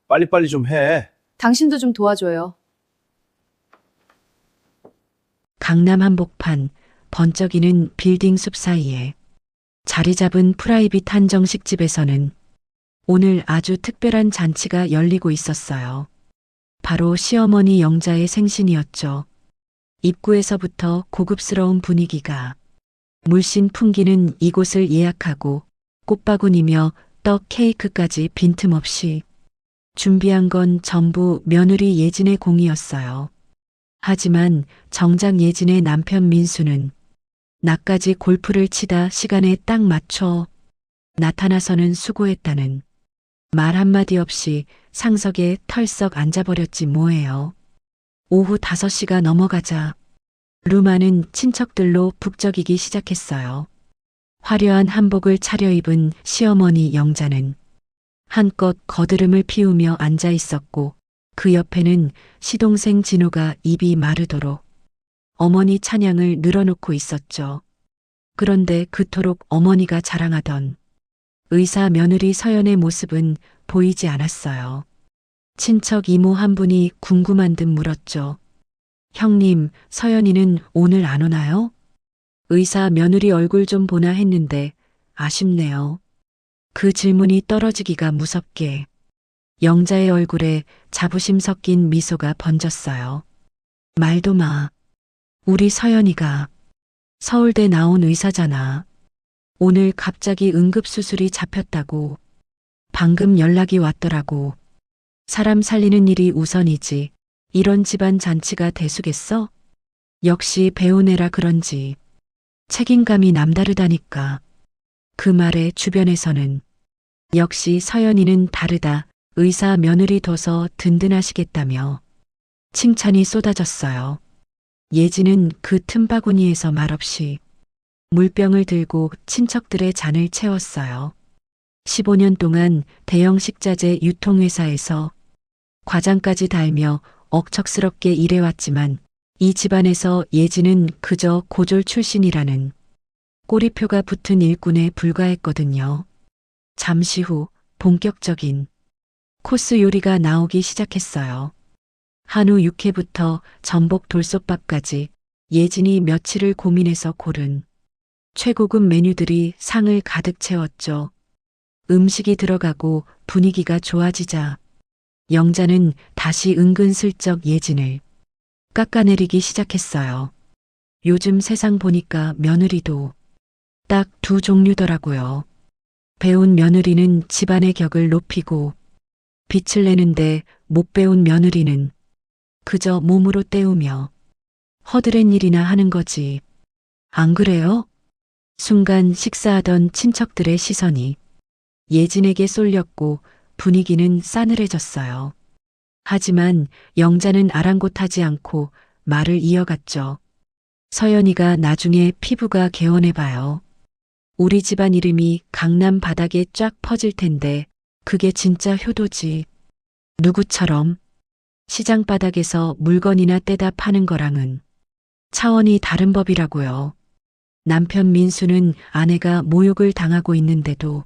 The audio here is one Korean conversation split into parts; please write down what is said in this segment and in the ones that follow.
빨리빨리 좀 해. 당신도 좀 도와줘요. 강남 한복판 번쩍이는 빌딩 숲 사이에 자리 잡은 프라이빗 한정식 집에서는 오늘 아주 특별한 잔치가 열리고 있었어요. 바로 시어머니 영자의 생신이었죠. 입구에서부터 고급스러운 분위기가 물씬 풍기는 이곳을 예약하고 꽃바구니며 떡 케이크까지 빈틈없이 준비한 건 전부 며느리 예진의 공이었어요. 하지만 정작 예진의 남편 민수는 나까지 골프를 치다 시간에 딱 맞춰 나타나서는 수고했다는 말 한마디 없이 상석에 털썩 앉아버렸지 뭐예요. 오후 5시가 넘어가자 루마는 친척들로 북적이기 시작했어요. 화려한 한복을 차려입은 시어머니 영자는 한껏 거드름을 피우며 앉아 있었고 그 옆에는 시동생 진호가 입이 마르도록 어머니 찬양을 늘어놓고 있었죠. 그런데 그토록 어머니가 자랑하던 의사 며느리 서연의 모습은 보이지 않았어요. 친척 이모 한 분이 궁금한 듯 물었죠. 형님, 서연이는 오늘 안 오나요? 의사 며느리 얼굴 좀 보나 했는데 아쉽네요. 그 질문이 떨어지기가 무섭게 영자의 얼굴에 자부심 섞인 미소가 번졌어요. 말도 마. 우리 서연이가 서울대 나온 의사잖아. 오늘 갑자기 응급수술이 잡혔다고. 방금 연락이 왔더라고. 사람 살리는 일이 우선이지. 이런 집안 잔치가 대수겠어? 역시 배운 애라 그런지 책임감이 남다르다니까. 그 말에 주변에서는 역시 서연이는 다르다. 의사 며느리 둬서 든든하시겠다며 칭찬이 쏟아졌어요. 예진은 그 틈바구니에서 말없이 물병을 들고 친척들의 잔을 채웠어요. 15년 동안 대형 식자재 유통회사에서 과장까지 달며 억척스럽게 일해왔지만 이 집안에서 예진은 그저 고졸 출신이라는 꼬리표가 붙은 일꾼에 불과했거든요. 잠시 후 본격적인 코스 요리가 나오기 시작했어요. 한우 육회부터 전복 돌솥밥까지 예진이 며칠을 고민해서 고른 최고급 메뉴들이 상을 가득 채웠죠. 음식이 들어가고 분위기가 좋아지자 영자는 다시 은근슬쩍 예진을 깎아내리기 시작했어요. 요즘 세상 보니까 며느리도 딱 두 종류더라고요. 배운 며느리는 집안의 격을 높이고 빛을 내는데 못 배운 며느리는 그저 몸으로 때우며 허드렛 일이나 하는 거지. 안 그래요? 순간 식사하던 친척들의 시선이 예진에게 쏠렸고 분위기는 싸늘해졌어요. 하지만 영자는 아랑곳하지 않고 말을 이어갔죠. 서연이가 나중에 피부가 개원해봐요. 우리 집안 이름이 강남 바닥에 쫙 퍼질 텐데 그게 진짜 효도지. 누구처럼 시장 바닥에서 물건이나 떼다 파는 거랑은 차원이 다른 법이라고요. 남편 민수는 아내가 모욕을 당하고 있는데도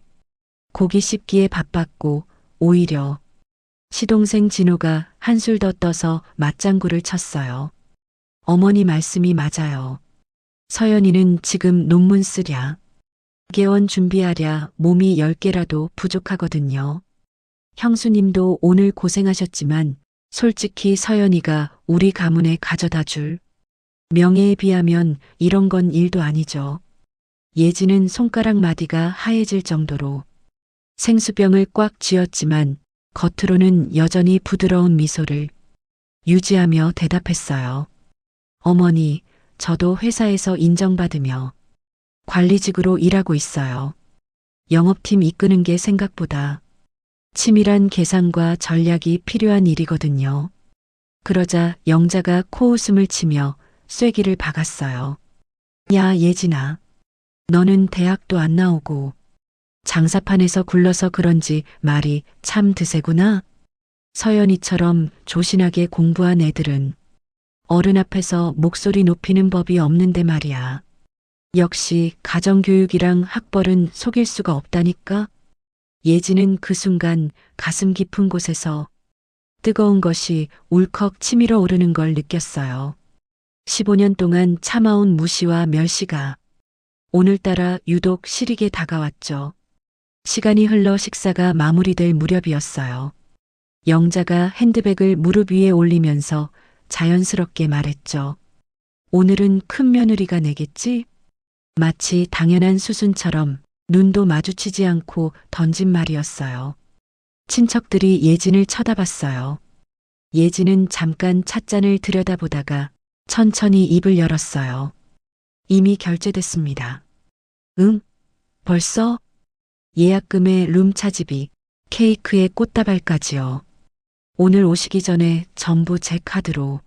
고기 씹기에 바빴고 오히려 시동생 진호가 한술 더 떠서 맞장구를 쳤어요. 어머니 말씀이 맞아요. 서연이는 지금 논문 쓰랴. 개원 준비하랴 몸이 10개라도 부족하거든요. 형수님도 오늘 고생하셨지만 솔직히 서연이가 우리 가문에 가져다 줄 명예에 비하면 이런 건 일도 아니죠. 예지는 손가락 마디가 하얘질 정도로 생수병을 꽉 쥐었지만 겉으로는 여전히 부드러운 미소를 유지하며 대답했어요. 어머니, 저도 회사에서 인정받으며 관리직으로 일하고 있어요. 영업팀 이끄는 게 생각보다 치밀한 계산과 전략이 필요한 일이거든요. 그러자 영자가 코웃음을 치며 쐐기를 박았어요. 야, 예진아. 너는 대학도 안 나오고 장사판에서 굴러서 그런지 말이 참 드세구나. 서연이처럼 조신하게 공부한 애들은 어른 앞에서 목소리 높이는 법이 없는데 말이야. 역시 가정교육이랑 학벌은 속일 수가 없다니까. 예진은 그 순간 가슴 깊은 곳에서 뜨거운 것이 울컥 치밀어 오르는 걸 느꼈어요. 15년 동안 참아온 무시와 멸시가 오늘따라 유독 시리게 다가왔죠. 시간이 흘러 식사가 마무리될 무렵이었어요. 영자가 핸드백을 무릎 위에 올리면서 자연스럽게 말했죠. 오늘은 큰 며느리가 내겠지? 마치 당연한 수순처럼 눈도 마주치지 않고 던진 말이었어요. 친척들이 예진을 쳐다봤어요. 예진은 잠깐 찻잔을 들여다보다가 천천히 입을 열었어요. 이미 결제됐습니다. 응? 벌써? 예약금에 룸 차집이, 케이크에 꽃다발까지요. 오늘 오시기 전에 전부 제 카드로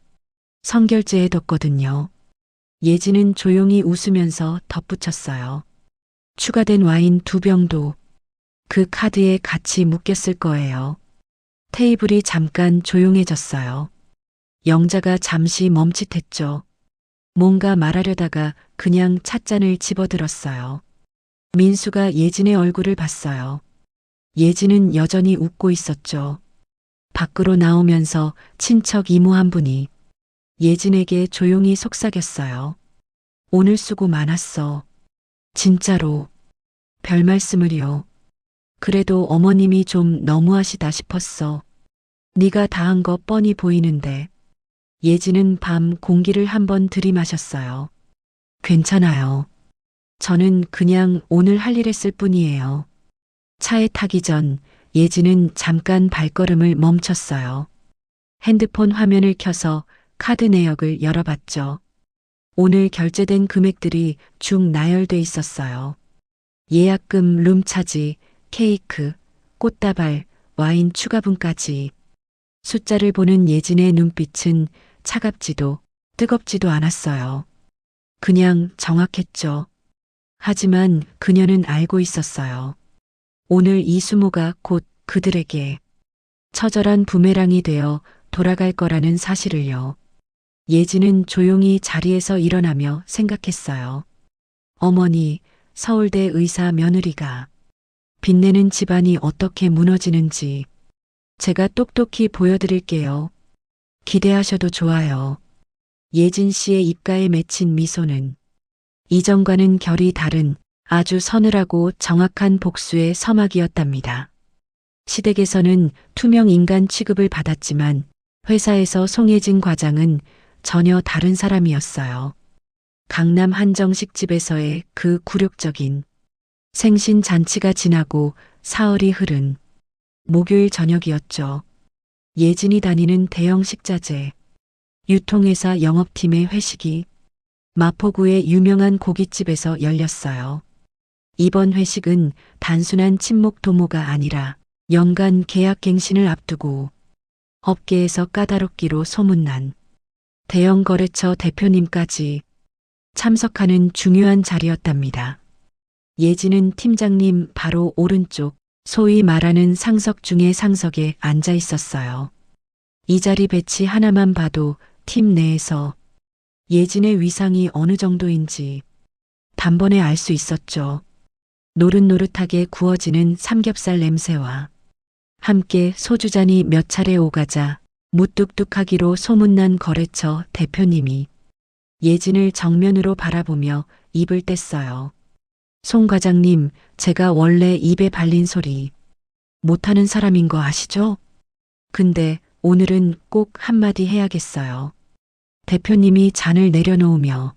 선결제해뒀거든요. 예진은 조용히 웃으면서 덧붙였어요. 추가된 와인 2병도 그 카드에 같이 묶였을 거예요. 테이블이 잠깐 조용해졌어요. 영자가 잠시 멈칫했죠. 뭔가 말하려다가 그냥 찻잔을 집어들었어요. 민수가 예진의 얼굴을 봤어요. 예진은 여전히 웃고 있었죠. 밖으로 나오면서 친척 이모 한 분이 예진에게 조용히 속삭였어요. 오늘 수고 많았어. 진짜로. 별 말씀을요. 그래도 어머님이 좀 너무하시다 싶었어. 네가 다 한 거 뻔히 보이는데. 예진은 밤 공기를 한번 들이마셨어요. 괜찮아요. 저는 그냥 오늘 할 일 했을 뿐이에요. 차에 타기 전 예진은 잠깐 발걸음을 멈췄어요. 핸드폰 화면을 켜서 카드 내역을 열어봤죠. 오늘 결제된 금액들이 쭉 나열돼 있었어요. 예약금, 룸차지, 케이크, 꽃다발, 와인 추가분까지. 숫자를 보는 예진의 눈빛은 차갑지도 뜨겁지도 않았어요. 그냥 정확했죠. 하지만 그녀는 알고 있었어요. 오늘 이 수모가 곧 그들에게 처절한 부메랑이 되어 돌아갈 거라는 사실을요. 예진은 조용히 자리에서 일어나며 생각했어요. 어머니, 서울대 의사 며느리가 빛내는 집안이 어떻게 무너지는지 제가 똑똑히 보여드릴게요. 기대하셔도 좋아요. 예진 씨의 입가에 맺힌 미소는 이전과는 결이 다른 아주 서늘하고 정확한 복수의 서막이었답니다. 시댁에서는 투명 인간 취급을 받았지만 회사에서 송혜진 과장은 전혀 다른 사람이었어요. 강남 한정식집에서의 그 굴욕적인 생신 잔치가 지나고 사흘이 흐른 목요일 저녁이었죠. 예진이 다니는 대형 식자재, 유통회사 영업팀의 회식이 마포구의 유명한 고깃집에서 열렸어요. 이번 회식은 단순한 친목 도모가 아니라 연간 계약 갱신을 앞두고 업계에서 까다롭기로 소문난 대형 거래처 대표님까지 참석하는 중요한 자리였답니다. 예진은 팀장님 바로 오른쪽, 소위 말하는 상석 중의 상석에 앉아 있었어요. 이 자리 배치 하나만 봐도 팀 내에서 예진의 위상이 어느 정도인지 단번에 알 수 있었죠. 노릇노릇하게 구워지는 삼겹살 냄새와 함께 소주잔이 몇 차례 오가자 무뚝뚝하기로 소문난 거래처 대표님이 예진을 정면으로 바라보며 입을 뗐어요. 송 과장님, 제가 원래 입에 발린 소리 못하는 사람인 거 아시죠? 근데 오늘은 꼭 한마디 해야겠어요. 대표님이 잔을 내려놓으며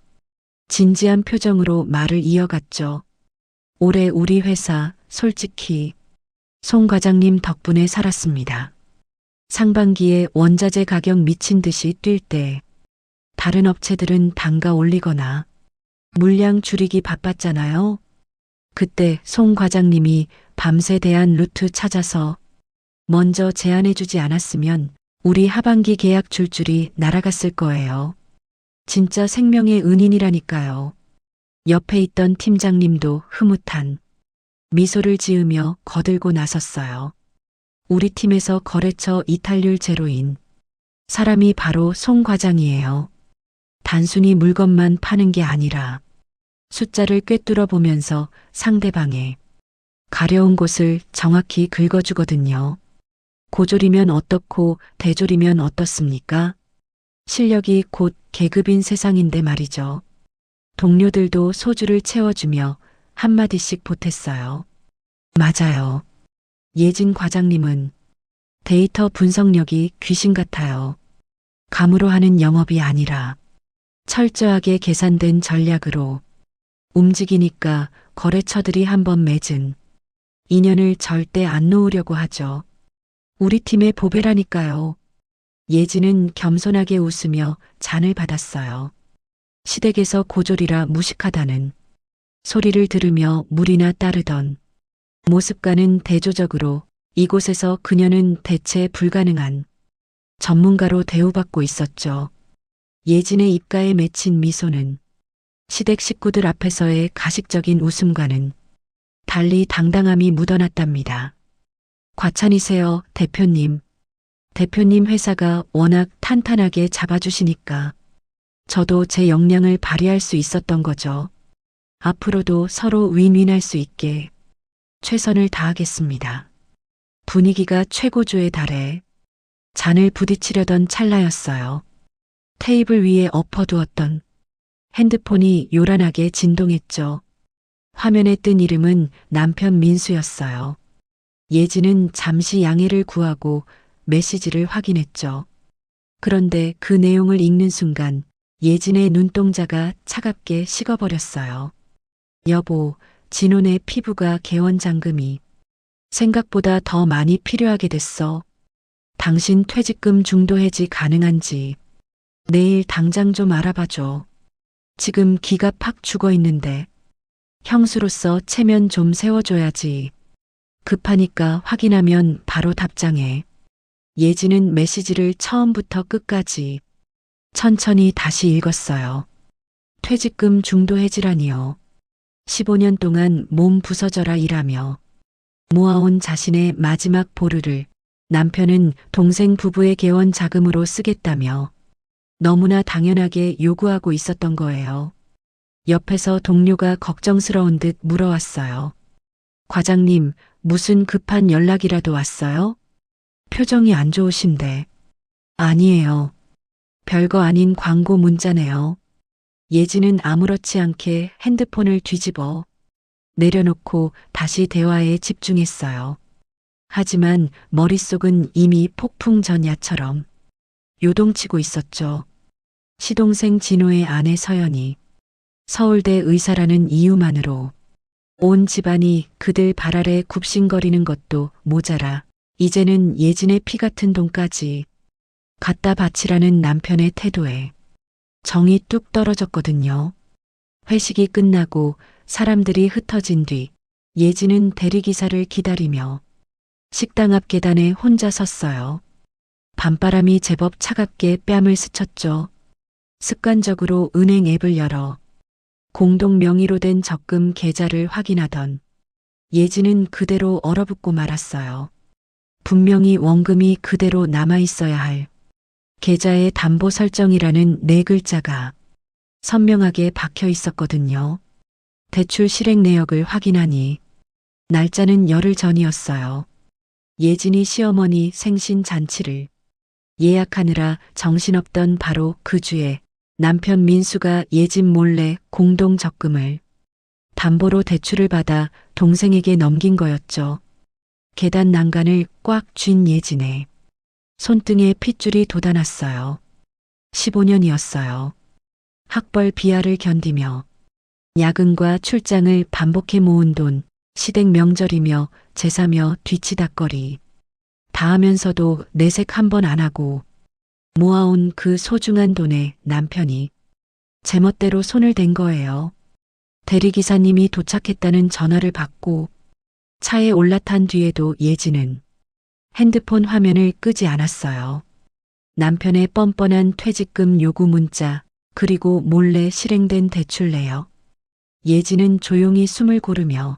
진지한 표정으로 말을 이어갔죠. 올해 우리 회사 솔직히 송 과장님 덕분에 살았습니다. 상반기에 원자재 가격 미친 듯이 뛸 때 다른 업체들은 단가 올리거나 물량 줄이기 바빴잖아요. 그때 송 과장님이 밤새 대한 루트 찾아서 먼저 제안해주지 않았으면 우리 하반기 계약 줄줄이 날아갔을 거예요. 진짜 생명의 은인이라니까요. 옆에 있던 팀장님도 흐뭇한 미소를 지으며 거들고 나섰어요. 우리 팀에서 거래처 이탈률 제로인 사람이 바로 송 과장이에요. 단순히 물건만 파는 게 아니라 숫자를 꿰뚫어 보면서 상대방의 가려운 곳을 정확히 긁어주거든요. 고졸이면 어떻고 대졸이면 어떻습니까? 실력이 곧 계급인 세상인데 말이죠. 동료들도 소주를 채워주며 한마디씩 보탰어요. 맞아요. 예진 과장님은 데이터 분석력이 귀신 같아요. 감으로 하는 영업이 아니라 철저하게 계산된 전략으로 움직이니까 거래처들이 한번 맺은 인연을 절대 안 놓으려고 하죠. 우리 팀의 보배라니까요. 예진은 겸손하게 웃으며 잔을 받았어요. 시댁에서 고졸이라 무식하다는 소리를 들으며 물이나 따르던 모습과는 대조적으로 이곳에서 그녀는 대체 불가능한 전문가로 대우받고 있었죠. 예진의 입가에 맺힌 미소는 시댁 식구들 앞에서의 가식적인 웃음과는 달리 당당함이 묻어났답니다. 과찬이세요, 대표님. 대표님 회사가 워낙 탄탄하게 잡아주시니까 저도 제 역량을 발휘할 수 있었던 거죠. 앞으로도 서로 윈윈할 수 있게 최선을 다하겠습니다. 분위기가 최고조에 달해 잔을 부딪히려던 찰나였어요. 테이블 위에 엎어두었던 핸드폰이 요란하게 진동했죠. 화면에 뜬 이름은 남편 민수였어요. 예진은 잠시 양해를 구하고 메시지를 확인했죠. 그런데 그 내용을 읽는 순간 예진의 눈동자가 차갑게 식어버렸어요. 여보, 진혼의 피부가 개원장금이 생각보다 더 많이 필요하게 됐어. 당신 퇴직금 중도 해지 가능한지 내일 당장 좀 알아봐줘. 지금 기가 팍 죽어 있는데 형수로서 체면 좀 세워줘야지. 급하니까 확인하면 바로 답장해. 예진은 메시지를 처음부터 끝까지 천천히 다시 읽었어요. 퇴직금 중도 해지라니요. 15년 동안 몸 부서져라 일하며 모아온 자신의 마지막 보루를 남편은 동생 부부의 개원 자금으로 쓰겠다며 너무나 당연하게 요구하고 있었던 거예요. 옆에서 동료가 걱정스러운 듯 물어왔어요. 과장님, 무슨 급한 연락이라도 왔어요? 표정이 안 좋으신데. 아니에요. 별거 아닌 광고 문자네요. 예진은 아무렇지 않게 핸드폰을 뒤집어 내려놓고 다시 대화에 집중했어요. 하지만 머릿속은 이미 폭풍 전야처럼 요동치고 있었죠. 시동생 진호의 아내 서연이 서울대 의사라는 이유만으로 온 집안이 그들 발 아래 굽신거리는 것도 모자라 이제는 예진의 피 같은 돈까지 갖다 바치라는 남편의 태도에 정이 뚝 떨어졌거든요. 회식이 끝나고 사람들이 흩어진 뒤 예진은 대리기사를 기다리며 식당 앞 계단에 혼자 섰어요. 밤바람이 제법 차갑게 뺨을 스쳤죠. 습관적으로 은행 앱을 열어 공동 명의로 된 적금 계좌를 확인하던 예진은 그대로 얼어붙고 말았어요. 분명히 원금이 그대로 남아있어야 할 계좌의 담보 설정이라는 네 글자가 선명하게 박혀 있었거든요. 대출 실행 내역을 확인하니 날짜는 열흘 전이었어요. 예진이 시어머니 생신 잔치를 예약하느라 정신없던 바로 그 주에 남편 민수가 예진 몰래 공동 적금을 담보로 대출을 받아 동생에게 넘긴 거였죠. 계단 난간을 꽉 쥔 예진의 손등에 핏줄이 돋아났어요. 15년이었어요. 학벌 비하를 견디며 야근과 출장을 반복해 모은 돈, 시댁 명절이며 제사며 뒤치다꺼리 다 하면서도 내색 한 번 안 하고 모아온 그 소중한 돈에 남편이 제멋대로 손을 댄 거예요. 대리기사님이 도착했다는 전화를 받고 차에 올라탄 뒤에도 예진은 핸드폰 화면을 끄지 않았어요. 남편의 뻔뻔한 퇴직금 요구 문자, 그리고 몰래 실행된 대출 내역. 예진은 조용히 숨을 고르며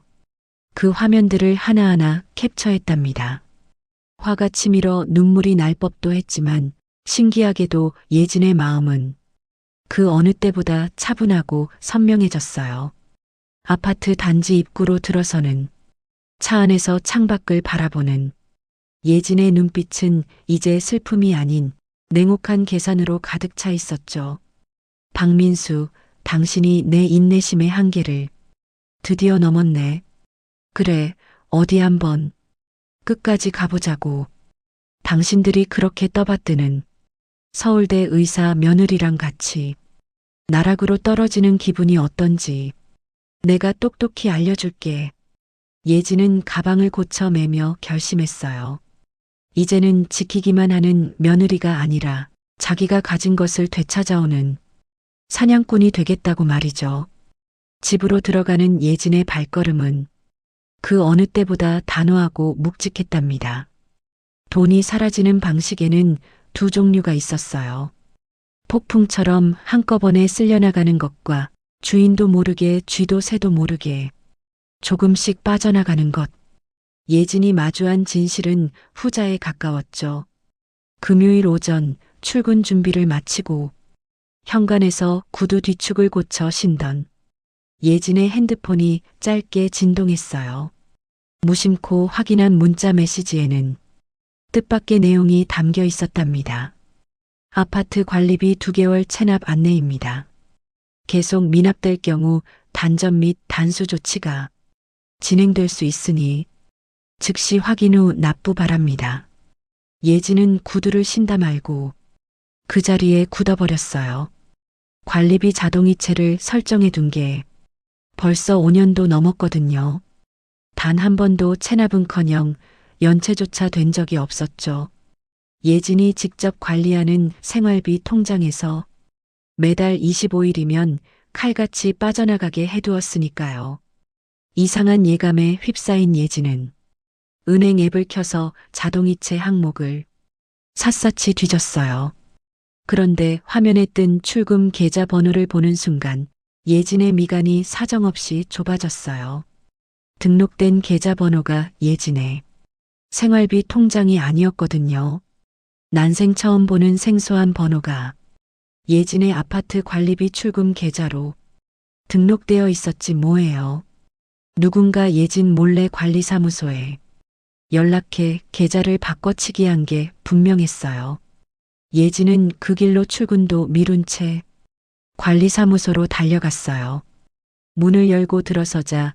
그 화면들을 하나하나 캡처했답니다. 화가 치밀어 눈물이 날 법도 했지만 신기하게도 예진의 마음은 그 어느 때보다 차분하고 선명해졌어요. 아파트 단지 입구로 들어서는 차 안에서 창밖을 바라보는 예진의 눈빛은 이제 슬픔이 아닌 냉혹한 계산으로 가득 차 있었죠. 박민수, 당신이 내 인내심의 한계를 드디어 넘었네. 그래, 어디 한번 끝까지 가보자고. 당신들이 그렇게 떠받드는 서울대 의사 며느리랑 같이 나락으로 떨어지는 기분이 어떤지 내가 똑똑히 알려줄게. 예진은 가방을 고쳐 매며 결심했어요. 이제는 지키기만 하는 며느리가 아니라 자기가 가진 것을 되찾아오는 사냥꾼이 되겠다고 말이죠. 집으로 들어가는 예진의 발걸음은 그 어느 때보다 단호하고 묵직했답니다. 돈이 사라지는 방식에는 두 종류가 있었어요. 폭풍처럼 한꺼번에 쓸려나가는 것과 주인도 모르게 쥐도 새도 모르게 조금씩 빠져나가는 것. 예진이 마주한 진실은 후자에 가까웠죠. 금요일 오전 출근 준비를 마치고 현관에서 구두 뒤축을 고쳐 신던 예진의 핸드폰이 짧게 진동했어요. 무심코 확인한 문자 메시지에는 뜻밖의 내용이 담겨 있었답니다. 아파트 관리비 2개월 체납 안내입니다. 계속 미납될 경우 단전 및 단수 조치가 진행될 수 있으니 즉시 확인 후 납부 바랍니다. 예진은 구두를 신다 말고 그 자리에 굳어버렸어요. 관리비 자동이체를 설정해 둔 게 벌써 5년도 넘었거든요. 단 한 번도 체납은커녕 연체조차 된 적이 없었죠. 예진이 직접 관리하는 생활비 통장에서 매달 25일이면 칼같이 빠져나가게 해두었으니까요. 이상한 예감에 휩싸인 예진은 은행 앱을 켜서 자동이체 항목을 샅샅이 뒤졌어요. 그런데 화면에 뜬 출금 계좌 번호를 보는 순간 예진의 미간이 사정없이 좁아졌어요. 등록된 계좌 번호가 예진의 생활비 통장이 아니었거든요. 난생 처음 보는 생소한 번호가 예진의 아파트 관리비 출금 계좌로 등록되어 있었지 뭐예요. 누군가 예진 몰래 관리사무소에 연락해 계좌를 바꿔치기 한 게 분명했어요. 예진은 그 길로 출근도 미룬 채 관리사무소로 달려갔어요. 문을 열고 들어서자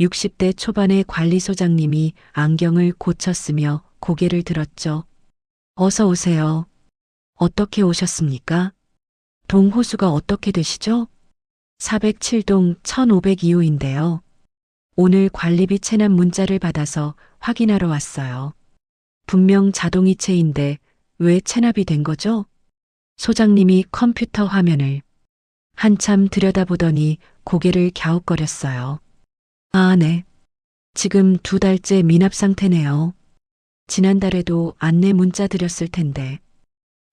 60대 초반의 관리소장님이 안경을 고쳤으며 고개를 들었죠. 어서 오세요. 어떻게 오셨습니까? 동호수가 어떻게 되시죠? 407동 1502호인데요. 오늘 관리비 체납 문자를 받아서 확인하러 왔어요. 분명 자동이체인데 왜 체납이 된 거죠? 소장님이 컴퓨터 화면을 한참 들여다보더니 고개를 갸웃거렸어요. 아, 네. 지금 2달째 미납 상태네요. 지난달에도 안내 문자 드렸을 텐데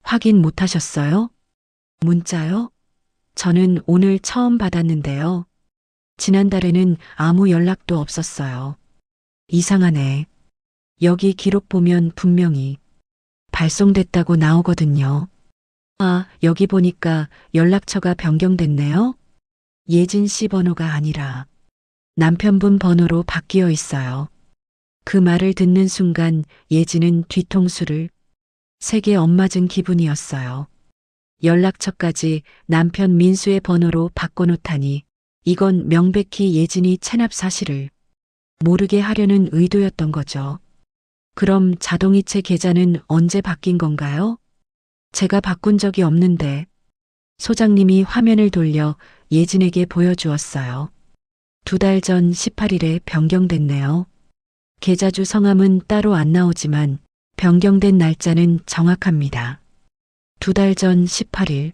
확인 못 하셨어요? 문자요? 저는 오늘 처음 받았는데요. 지난달에는 아무 연락도 없었어요. 이상하네. 여기 기록 보면 분명히 발송됐다고 나오거든요. 아, 여기 보니까 연락처가 변경됐네요. 예진 씨 번호가 아니라 남편분 번호로 바뀌어 있어요. 그 말을 듣는 순간 예진은 뒤통수를 세게 엇맞은 기분이었어요. 연락처까지 남편 민수의 번호로 바꿔놓다니 이건 명백히 예진이 체납 사실을 모르게 하려는 의도였던 거죠. 그럼 자동이체 계좌는 언제 바뀐 건가요? 제가 바꾼 적이 없는데. 소장님이 화면을 돌려 예진에게 보여주었어요. 2달 전 18일에 변경됐네요. 계좌주 성함은 따로 안 나오지만 변경된 날짜는 정확합니다. 2달 전 18일.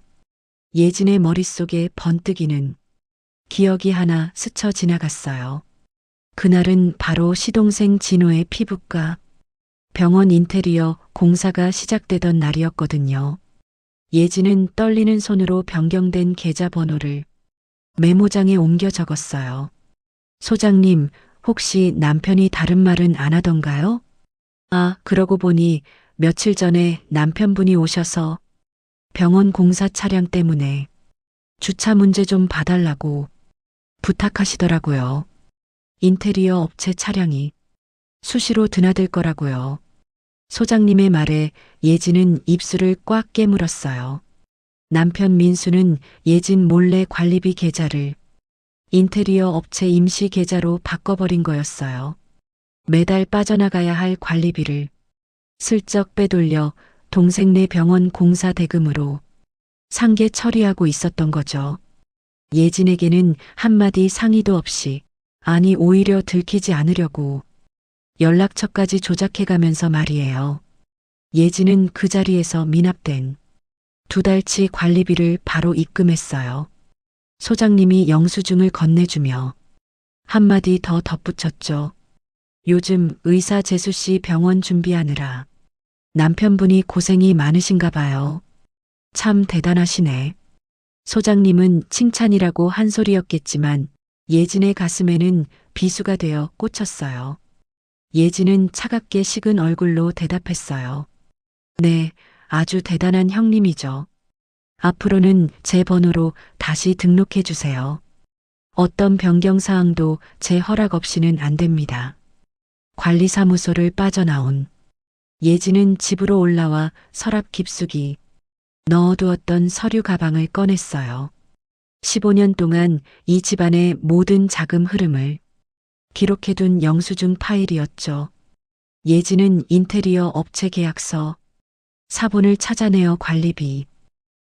예진의 머릿속에 번뜩이는 기억이 하나 스쳐 지나갔어요. 그날은 바로 시동생 진호의 피부과 병원 인테리어 공사가 시작되던 날이었거든요. 예진은 떨리는 손으로 변경된 계좌 번호를 메모장에 옮겨 적었어요. 소장님, 혹시 남편이 다른 말은 안 하던가요? 아, 그러고 보니 며칠 전에 남편분이 오셔서 병원 공사 차량 때문에 주차 문제 좀 봐달라고 부탁하시더라고요. 인테리어 업체 차량이 수시로 드나들 거라고요. 소장님의 말에 예진은 입술을 꽉 깨물었어요. 남편 민수는 예진 몰래 관리비 계좌를 인테리어 업체 임시 계좌로 바꿔버린 거였어요. 매달 빠져나가야 할 관리비를 슬쩍 빼돌려 동생네 병원 공사 대금으로 상계 처리하고 있었던 거죠. 예진에게는 한마디 상의도 없이, 아니 오히려 들키지 않으려고 연락처까지 조작해가면서 말이에요. 예진은 그 자리에서 미납된 2달치 관리비를 바로 입금했어요. 소장님이 영수증을 건네주며 한마디 더 덧붙였죠. 요즘 의사 재수 씨 병원 준비하느라 남편분이 고생이 많으신가 봐요. 참 대단하시네. 소장님은 칭찬이라고 한 소리였겠지만 예진의 가슴에는 비수가 되어 꽂혔어요. 예진은 차갑게 식은 얼굴로 대답했어요. 네, 아주 대단한 형님이죠. 앞으로는 제 번호로 다시 등록해 주세요. 어떤 변경사항도 제 허락 없이는 안 됩니다. 관리사무소를 빠져나온 예진은 집으로 올라와 서랍 깊숙이 넣어두었던 서류 가방을 꺼냈어요. 15년 동안 이 집안의 모든 자금 흐름을 기록해둔 영수증 파일이었죠. 예진은 인테리어 업체 계약서, 사본을 찾아내어 관리비,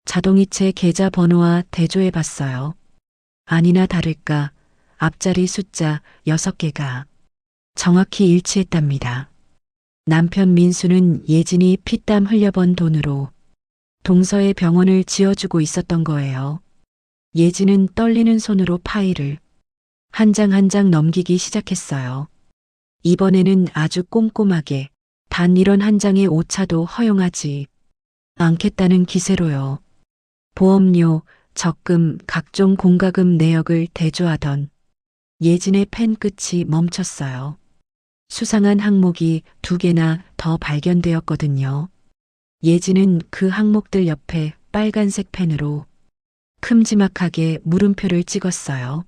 자동이체 계좌 번호와 대조해 봤어요. 아니나 다를까 앞자리 숫자 6개가 정확히 일치했답니다. 남편 민수는 예진이 피땀 흘려번 돈으로 동서의 병원을 지어주고 있었던 거예요. 예진은 떨리는 손으로 파일을 한 장 한 장 넘기기 시작했어요. 이번에는 아주 꼼꼼하게 단 이런 한 장의 오차도 허용하지 않겠다는 기세로요. 보험료, 적금, 각종 공과금 내역을 대조하던 예진의 펜 끝이 멈췄어요. 수상한 항목이 2개나 더 발견되었거든요. 예진은 그 항목들 옆에 빨간색 펜으로 큼지막하게 물음표를 찍었어요.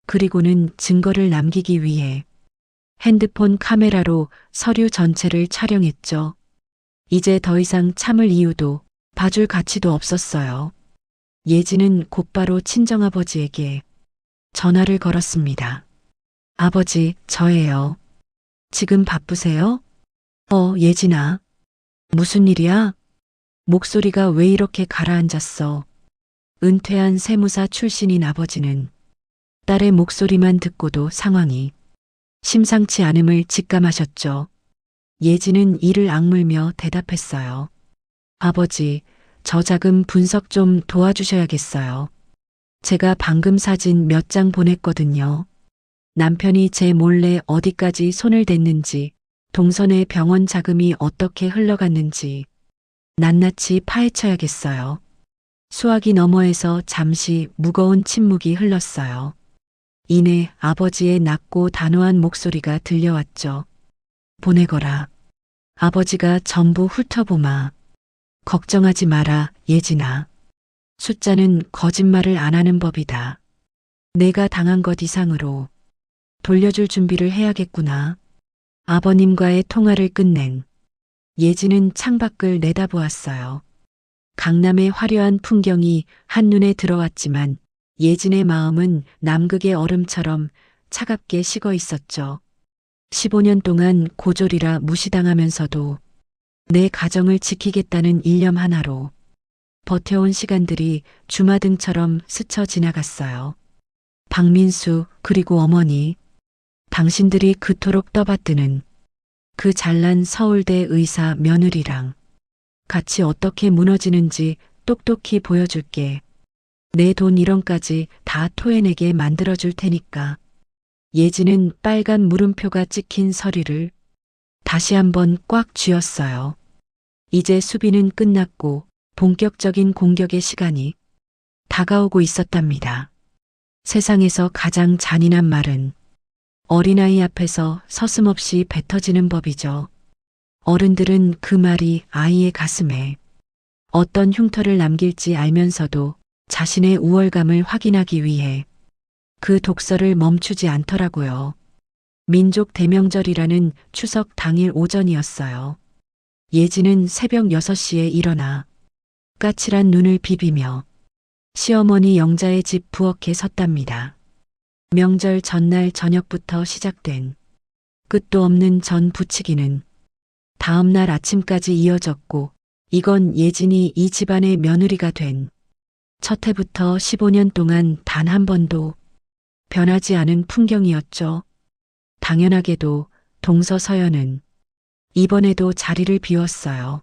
그리고는 증거를 남기기 위해 핸드폰 카메라로 서류 전체를 촬영했죠. 이제 더 이상 참을 이유도 봐줄 가치도 없었어요. 예진은 곧바로 친정아버지에게 전화를 걸었습니다. 아버지, 저예요. 지금 바쁘세요? 예진아. 무슨 일이야? 목소리가 왜 이렇게 가라앉았어? 은퇴한 세무사 출신인 아버지는 딸의 목소리만 듣고도 상황이 심상치 않음을 직감하셨죠. 예진은 이를 악물며 대답했어요. 아버지, 저 자금 분석 좀 도와주셔야겠어요. 제가 방금 사진 몇 장 보냈거든요. 남편이 제 몰래 어디까지 손을 댔는지, 동선의 병원 자금이 어떻게 흘러갔는지 낱낱이 파헤쳐야겠어요. 수화기 너머에서 잠시 무거운 침묵이 흘렀어요. 이내 아버지의 낮고 단호한 목소리가 들려왔죠. 보내거라. 아버지가 전부 훑어보마. 걱정하지 마라, 예진아. 숫자는 거짓말을 안 하는 법이다. 내가 당한 것 이상으로 돌려줄 준비를 해야겠구나. 아버님과의 통화를 끝낸 예진은 창밖을 내다보았어요. 강남의 화려한 풍경이 한눈에 들어왔지만 예진의 마음은 남극의 얼음처럼 차갑게 식어 있었죠. 15년 동안 고졸이라 무시당하면서도 내 가정을 지키겠다는 일념 하나로 버텨온 시간들이 주마등처럼 스쳐 지나갔어요. 박민수 그리고 어머니, 당신들이 그토록 떠받드는 그 잘난 서울대 의사 며느리랑 같이 어떻게 무너지는지 똑똑히 보여줄게. 내 돈 1원까지 다 토해내게 만들어줄 테니까. 예진은 빨간 물음표가 찍힌 서류를 다시 한번 꽉 쥐었어요. 이제 수비는 끝났고 본격적인 공격의 시간이 다가오고 있었답니다. 세상에서 가장 잔인한 말은 어린아이 앞에서 서슴없이 뱉어지는 법이죠. 어른들은 그 말이 아이의 가슴에 어떤 흉터를 남길지 알면서도 자신의 우월감을 확인하기 위해 그 독서를 멈추지 않더라고요. 민족 대명절이라는 추석 당일 오전이었어요. 예진은 새벽 6시에 일어나 까칠한 눈을 비비며 시어머니 영자의 집 부엌에 섰답니다. 명절 전날 저녁부터 시작된 끝도 없는 전 부치기는 다음 날 아침까지 이어졌고, 이건 예진이 이 집안의 며느리가 된 첫 해부터 15년 동안 단 한 번도 변하지 않은 풍경이었죠. 당연하게도 동서서연은 이번에도 자리를 비웠어요.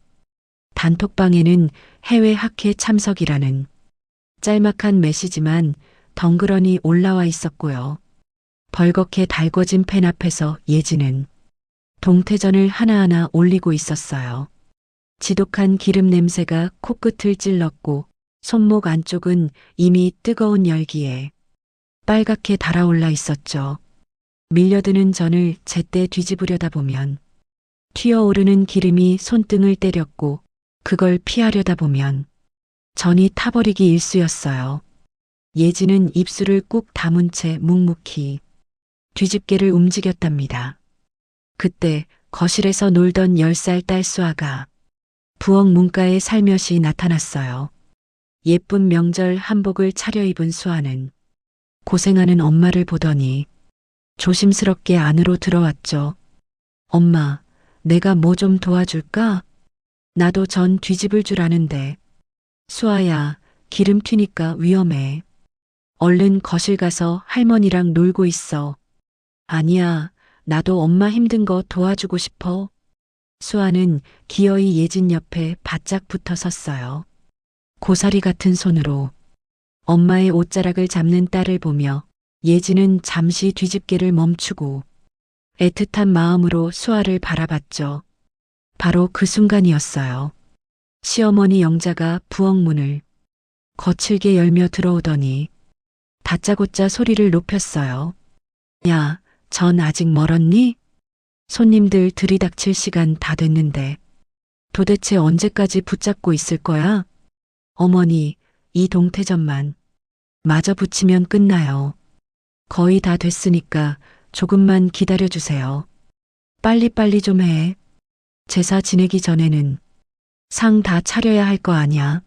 단톡방에는 해외 학회 참석이라는 짤막한 메시지만 덩그러니 올라와 있었고요. 벌겋게 달궈진 펜 앞에서 예진은 동태전을 하나하나 올리고 있었어요. 지독한 기름 냄새가 코끝을 찔렀고 손목 안쪽은 이미 뜨거운 열기에 빨갛게 달아올라 있었죠. 밀려드는 전을 제때 뒤집으려다 보면 튀어오르는 기름이 손등을 때렸고, 그걸 피하려다 보면 전이 타버리기 일쑤였어요. 예진은 입술을 꾹 다문 채 묵묵히 뒤집개를 움직였답니다. 그때 거실에서 놀던 10살 딸 수아가 부엌 문가에 살며시 나타났어요. 예쁜 명절 한복을 차려입은 수아는 고생하는 엄마를 보더니 조심스럽게 안으로 들어왔죠. 엄마, 내가 뭐 좀 도와줄까? 나도 전 뒤집을 줄 아는데. 수아야, 기름 튀니까 위험해. 얼른 거실 가서 할머니랑 놀고 있어. 아니야, 나도 엄마 힘든 거 도와주고 싶어. 수아는 기어이 예진 옆에 바짝 붙어 섰어요. 고사리 같은 손으로 엄마의 옷자락을 잡는 딸을 보며 예진은 잠시 뒤집개를 멈추고 애틋한 마음으로 수아를 바라봤죠. 바로 그 순간이었어요. 시어머니 영자가 부엌 문을 거칠게 열며 들어오더니 다짜고짜 소리를 높였어요. 야, 전 아직 멀었니? 손님들 들이닥칠 시간 다 됐는데 도대체 언제까지 붙잡고 있을 거야? 어머니, 이 동태전만 마저 붙이면 끝나요. 거의 다 됐으니까 조금만 기다려주세요. 빨리빨리 좀 해. 제사 지내기 전에는 상 다 차려야 할 거 아냐.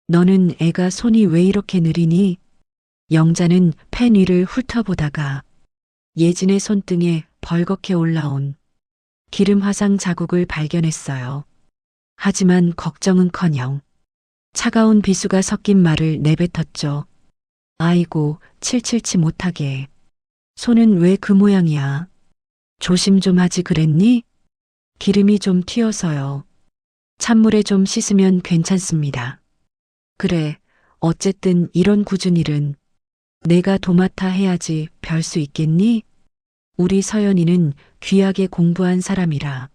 너는 애가 손이 왜 이렇게 느리니? 영자는 펜 위를 훑어보다가 예진의 손등에 벌겋게 올라온 기름 화상 자국을 발견했어요. 하지만 걱정은커녕 차가운 비수가 섞인 말을 내뱉었죠. 아이고, 칠칠치 못하게. 손은 왜 그 모양이야? 조심 좀 하지 그랬니? 기름이 좀 튀어서요. 찬물에 좀 씻으면 괜찮습니다. 그래, 어쨌든 이런 굳은 일은 내가 도맡아 해야지 별 수 있겠니? 우리 서연이는 귀하게 공부한 사람이라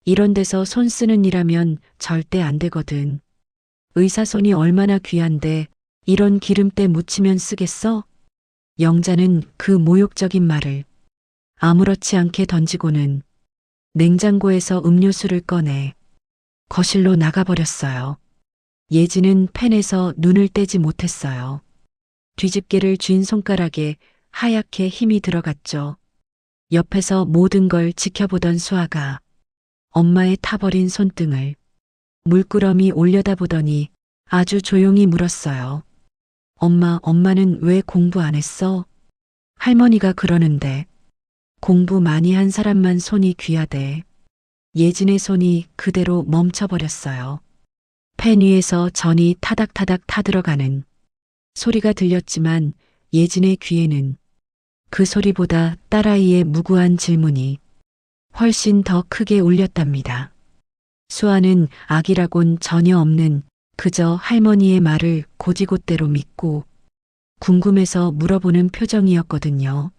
이런 데서 손 쓰는 일하면 절대 안 되거든. 의사손이 얼마나 귀한데 이런 기름때 묻히면 쓰겠어? 영자는 그 모욕적인 말을 아무렇지 않게 던지고는 냉장고에서 음료수를 꺼내 거실로 나가버렸어요. 예진은 펜에서 눈을 떼지 못했어요. 뒤집개를 쥔 손가락에 하얗게 힘이 들어갔죠. 옆에서 모든 걸 지켜보던 수아가 엄마의 타버린 손등을 물끄러미 올려다보더니 아주 조용히 물었어요. 엄마는 왜 공부 안 했어? 할머니가 그러는데 공부 많이 한 사람만 손이 귀하대. 예진의 손이 그대로 멈춰버렸어요. 펜 위에서 전이 타닥타닥 타들어가는 소리가 들렸지만 예진의 귀에는 그 소리보다 딸아이의 무구한 질문이 훨씬 더 크게 울렸답니다. 수아는 악이라곤 전혀 없는 그저 할머니의 말을 고지곳대로 믿고 궁금해서 물어보는 표정이었거든요.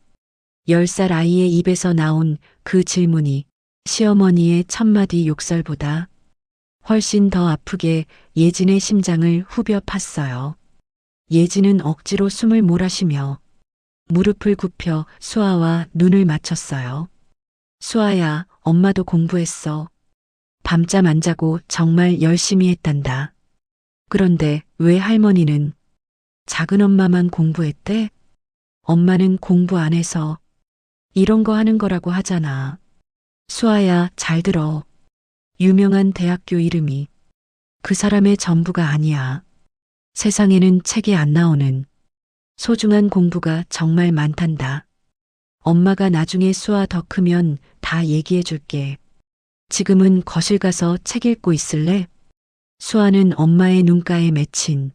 10살 아이의 입에서 나온 그 질문이 시어머니의 첫마디 욕설보다 훨씬 더 아프게 예진의 심장을 후벼 팠어요. 예진은 억지로 숨을 몰아쉬며 무릎을 굽혀 수아와 눈을 맞췄어요. 수아야, 엄마도 공부했어. 밤잠 안 자고 정말 열심히 했단다. 그런데 왜 할머니는 작은 엄마만 공부했대? 엄마는 공부 안 해서 이런 거 하는 거라고 하잖아. 수아야, 잘 들어. 유명한 대학교 이름이 그 사람의 전부가 아니야. 세상에는 책에 안 나오는 소중한 공부가 정말 많단다. 엄마가 나중에 수아 더 크면 다 얘기해 줄게. 지금은 거실 가서 책 읽고 있을래? 수아는 엄마의 눈가에 맺힌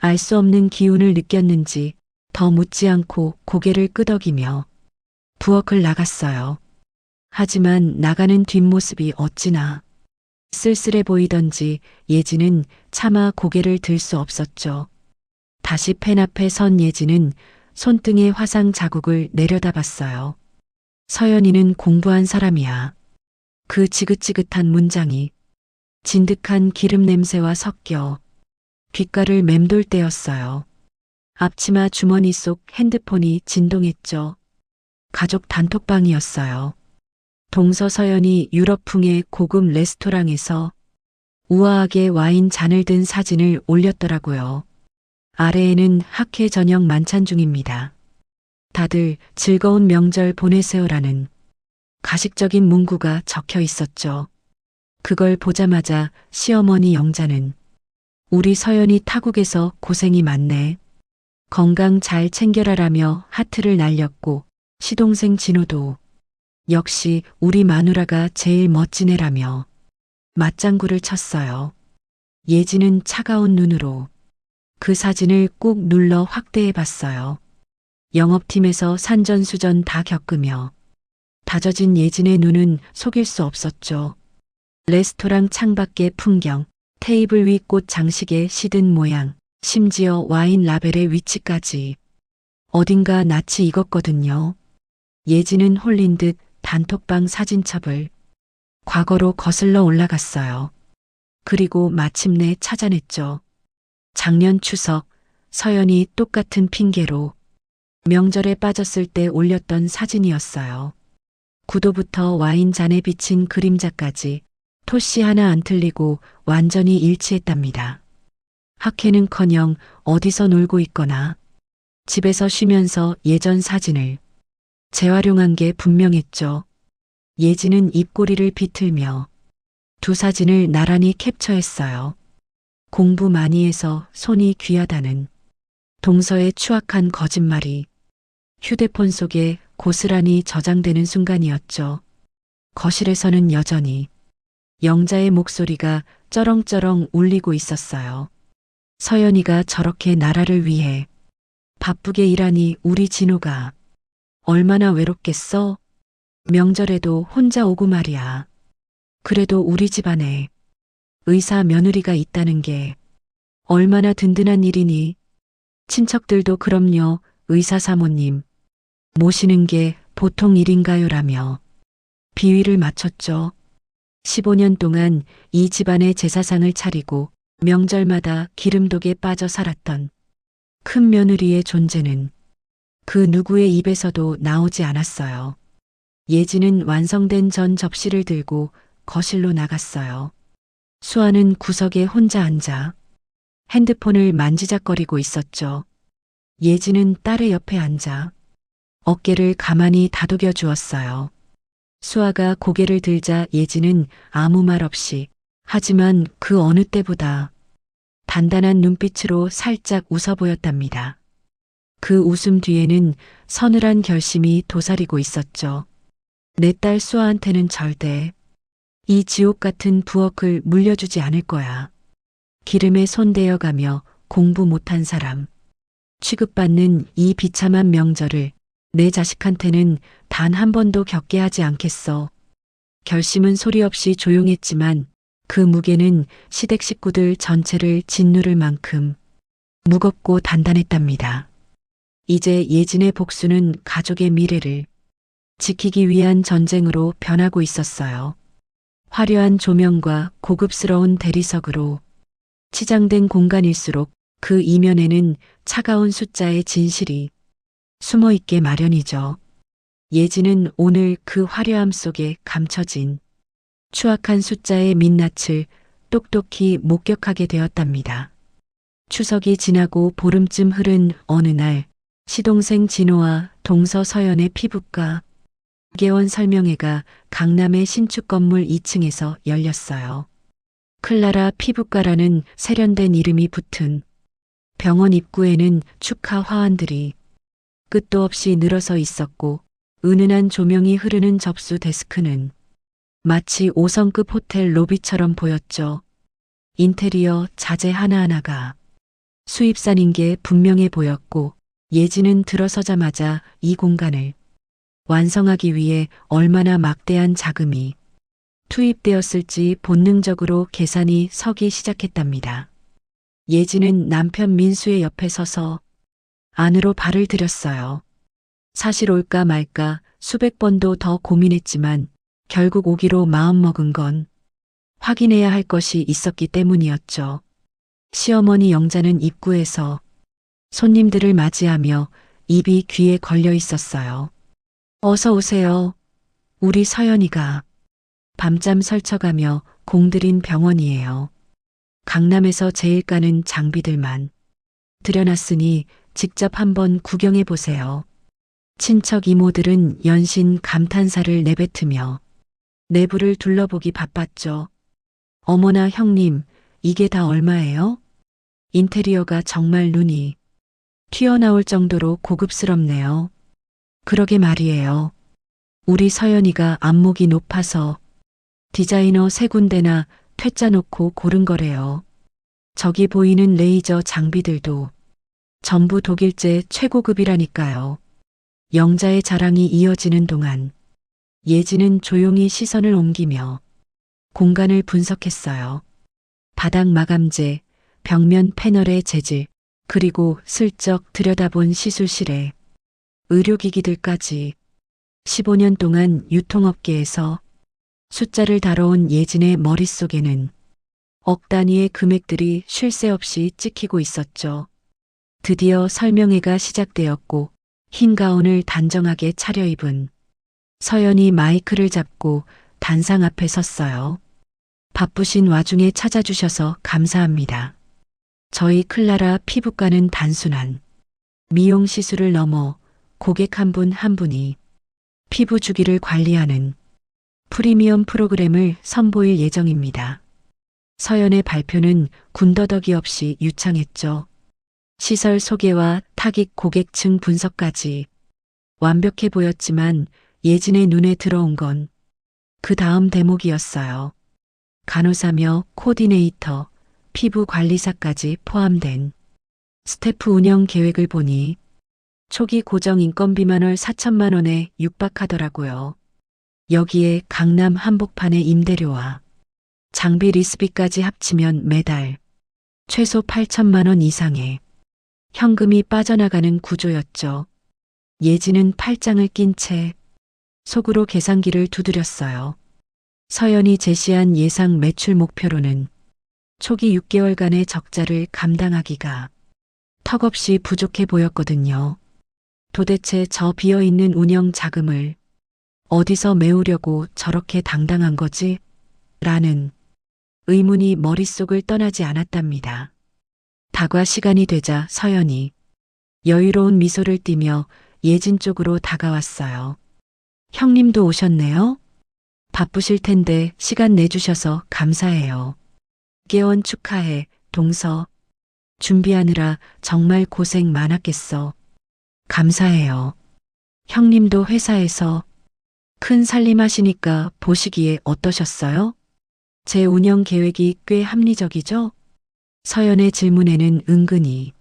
알 수 없는 기운을 느꼈는지 더 묻지 않고 고개를 끄덕이며 부엌을 나갔어요. 하지만 나가는 뒷모습이 어찌나 쓸쓸해 보이던지 예지는 차마 고개를 들 수 없었죠. 다시 펜 앞에 선 예지는 손등에 화상 자국을 내려다봤어요. 서연이는 공부한 사람이야. 그 지긋지긋한 문장이 진득한 기름 냄새와 섞여 귓가를 맴돌 때였어요. 앞치마 주머니 속 핸드폰이 진동했죠. 가족 단톡방이었어요. 동서서연이 유럽풍의 고급 레스토랑에서 우아하게 와인 잔을 든 사진을 올렸더라고요. 아래에는 학회 저녁 만찬 중입니다. 다들 즐거운 명절 보내세요라는 가식적인 문구가 적혀 있었죠. 그걸 보자마자 시어머니 영자는 우리 서연이 타국에서 고생이 많네. 건강 잘 챙겨라라며 하트를 날렸고 시동생 진호도 역시 우리 마누라가 제일 멋진 애라며 맞장구를 쳤어요. 예지는 차가운 눈으로 그 사진을 꾹 눌러 확대해 봤어요. 영업팀에서 산전수전 다 겪으며 다져진 예진의 눈은 속일 수 없었죠. 레스토랑 창밖의 풍경, 테이블 위 꽃 장식의 시든 모양, 심지어 와인 라벨의 위치까지 어딘가 낯이 익었거든요. 예지는 홀린 듯 단톡방 사진첩을 과거로 거슬러 올라갔어요. 그리고 마침내 찾아냈죠. 작년 추석 서연이 똑같은 핑계로 명절에 빠졌을 때 올렸던 사진이었어요. 구도부터 와인잔에 비친 그림자까지 토씨 하나 안 틀리고 완전히 일치했답니다. 학회는커녕 어디서 놀고 있거나 집에서 쉬면서 예전 사진을 재활용한 게 분명했죠. 예지는 입꼬리를 비틀며 두 사진을 나란히 캡처했어요. 공부 많이 해서 손이 귀하다는 동서의 추악한 거짓말이 휴대폰 속에 고스란히 저장되는 순간이었죠. 거실에서는 여전히 영자의 목소리가 쩌렁쩌렁 울리고 있었어요. 서연이가 저렇게 나라를 위해 바쁘게 일하니 우리 진호가 얼마나 외롭겠어? 명절에도 혼자 오고 말이야. 그래도 우리 집안에 의사 며느리가 있다는 게 얼마나 든든한 일이니? 친척들도 그럼요, 의사 사모님 모시는 게 보통 일인가요? 라며 비위를 맞췄죠. 15년 동안 이 집안의 제사상을 차리고 명절마다 기름독에 빠져 살았던 큰 며느리의 존재는 그 누구의 입에서도 나오지 않았어요. 예지는 완성된 전 접시를 들고 거실로 나갔어요. 수아는 구석에 혼자 앉아 핸드폰을 만지작거리고 있었죠. 예지는 딸의 옆에 앉아 어깨를 가만히 다독여 주었어요. 수아가 고개를 들자 예지는 아무 말 없이 하지만 그 어느 때보다 단단한 눈빛으로 살짝 웃어 보였답니다. 그 웃음 뒤에는 서늘한 결심이 도사리고 있었죠. 내 딸 수아한테는 절대 이 지옥 같은 부엌을 물려주지 않을 거야. 기름에 손대어가며 공부 못한 사람 취급받는 이 비참한 명절을 내 자식한테는 단 한 번도 겪게 하지 않겠어. 결심은 소리 없이 조용했지만 그 무게는 시댁 식구들 전체를 짓누를 만큼 무겁고 단단했답니다. 이제 예진의 복수는 가족의 미래를 지키기 위한 전쟁으로 변하고 있었어요. 화려한 조명과 고급스러운 대리석으로 치장된 공간일수록 그 이면에는 차가운 숫자의 진실이 숨어 있게 마련이죠. 예지는 오늘 그 화려함 속에 감춰진 추악한 숫자의 민낯을 똑똑히 목격하게 되었답니다. 추석이 지나고 보름쯤 흐른 어느 날 시동생 진호와 동서 서연의 피부과 개원 설명회가 강남의 신축 건물 2층에서 열렸어요. 클라라 피부과라는 세련된 이름이 붙은 병원 입구에는 축하 화환들이 끝도 없이 늘어서 있었고, 은은한 조명이 흐르는 접수 데스크는 마치 5성급 호텔 로비처럼 보였죠. 인테리어 자재 하나하나가 수입산인 게 분명해 보였고, 예지는 들어서자마자 이 공간을 완성하기 위해 얼마나 막대한 자금이 투입되었을지 본능적으로 계산이 서기 시작했답니다. 예지는 남편 민수의 옆에 서서 안으로 발을 들였어요. 사실 올까 말까 수백 번도 더 고민했지만 결국 오기로 마음먹은 건 확인해야 할 것이 있었기 때문이었죠. 시어머니 영자는 입구에서 손님들을 맞이하며 입이 귀에 걸려 있었어요. 어서 오세요. 우리 서연이가 밤잠 설쳐가며 공들인 병원이에요. 강남에서 제일 까는 장비들만 들여놨으니 직접 한번 구경해 보세요. 친척 이모들은 연신 감탄사를 내뱉으며 내부를 둘러보기 바빴죠. 어머나 형님, 이게 다 얼마예요? 인테리어가 정말 눈이 튀어나올 정도로 고급스럽네요. 그러게 말이에요. 우리 서연이가 안목이 높아서 디자이너 세 군데나 퇴짜 놓고 고른 거래요. 저기 보이는 레이저 장비들도 전부 독일제 최고급이라니까요. 영자의 자랑이 이어지는 동안 예지는 조용히 시선을 옮기며 공간을 분석했어요. 바닥 마감재, 벽면 패널의 재질, 그리고 슬쩍 들여다본 시술실에 의료기기들까지 15년 동안 유통업계에서 숫자를 다뤄온 예진의 머릿속에는 억 단위의 금액들이 쉴 새 없이 찍히고 있었죠. 드디어 설명회가 시작되었고 흰 가운을 단정하게 차려입은 서연이 마이크를 잡고 단상 앞에 섰어요. 바쁘신 와중에 찾아주셔서 감사합니다. 저희 클라라 피부과는 단순한 미용 시술을 넘어 고객 한 분 한 분이 피부 주기를 관리하는 프리미엄 프로그램을 선보일 예정입니다. 서연의 발표는 군더더기 없이 유창했죠. 시설 소개와 타깃 고객층 분석까지 완벽해 보였지만 예진의 눈에 들어온 건 그 다음 대목이었어요. 간호사며 코디네이터, 피부 관리사까지 포함된 스태프 운영 계획을 보니 초기 고정 인건비만 월 4천만 원에 육박하더라고요. 여기에 강남 한복판의 임대료와 장비 리스비까지 합치면 매달 최소 8천만 원 이상의 현금이 빠져나가는 구조였죠. 예지는 팔짱을 낀 채 속으로 계산기를 두드렸어요. 서연이 제시한 예상 매출 목표로는 초기 6개월간의 적자를 감당하기가 턱없이 부족해 보였거든요. 도대체 저 비어있는 운영 자금을 어디서 메우려고 저렇게 당당한 거지? 라는 의문이 머릿속을 떠나지 않았답니다. 다과 시간이 되자 서연이 여유로운 미소를 띠며 예진 쪽으로 다가왔어요. 형님도 오셨네요? 바쁘실 텐데 시간 내주셔서 감사해요. 개원 축하해, 동서. 준비하느라 정말 고생 많았겠어. 감사해요. 형님도 회사에서 큰 살림하시니까 보시기에 어떠셨어요? 제 운영 계획이 꽤 합리적이죠? 서연의 질문에는 은근히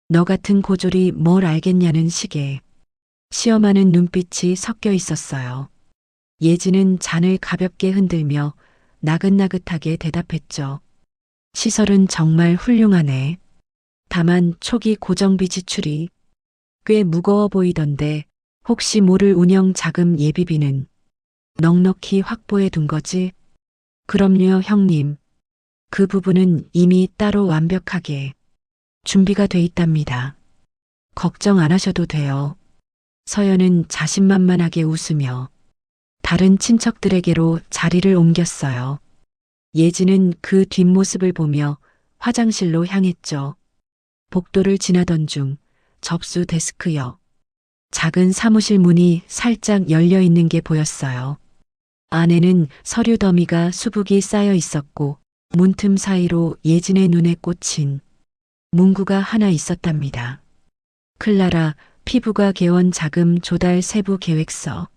너 같은 고졸이 뭘 알겠냐는 식의 시험하는 눈빛이 섞여 있었어요. 예지는 잔을 가볍게 흔들며 나긋나긋하게 대답했죠. 시설은 정말 훌륭하네. 다만 초기 고정비 지출이 꽤 무거워 보이던데 혹시 모를 운영 자금 예비비는 넉넉히 확보해 둔 거지? 그럼요, 형님. 그 부분은 이미 따로 완벽하게 준비가 돼 있답니다. 걱정 안 하셔도 돼요. 서연은 자신만만하게 웃으며 다른 친척들에게로 자리를 옮겼어요. 예지는 그 뒷모습을 보며 화장실로 향했죠. 복도를 지나던 중 접수 데스크 옆 작은 사무실 문이 살짝 열려 있는 게 보였어요. 안에는 서류 더미가 수북이 쌓여 있었고 문틈 사이로 예진의 눈에 꽂힌 문구가 하나 있었답니다. 클라라 피부과 개원 자금 조달 세부 계획서.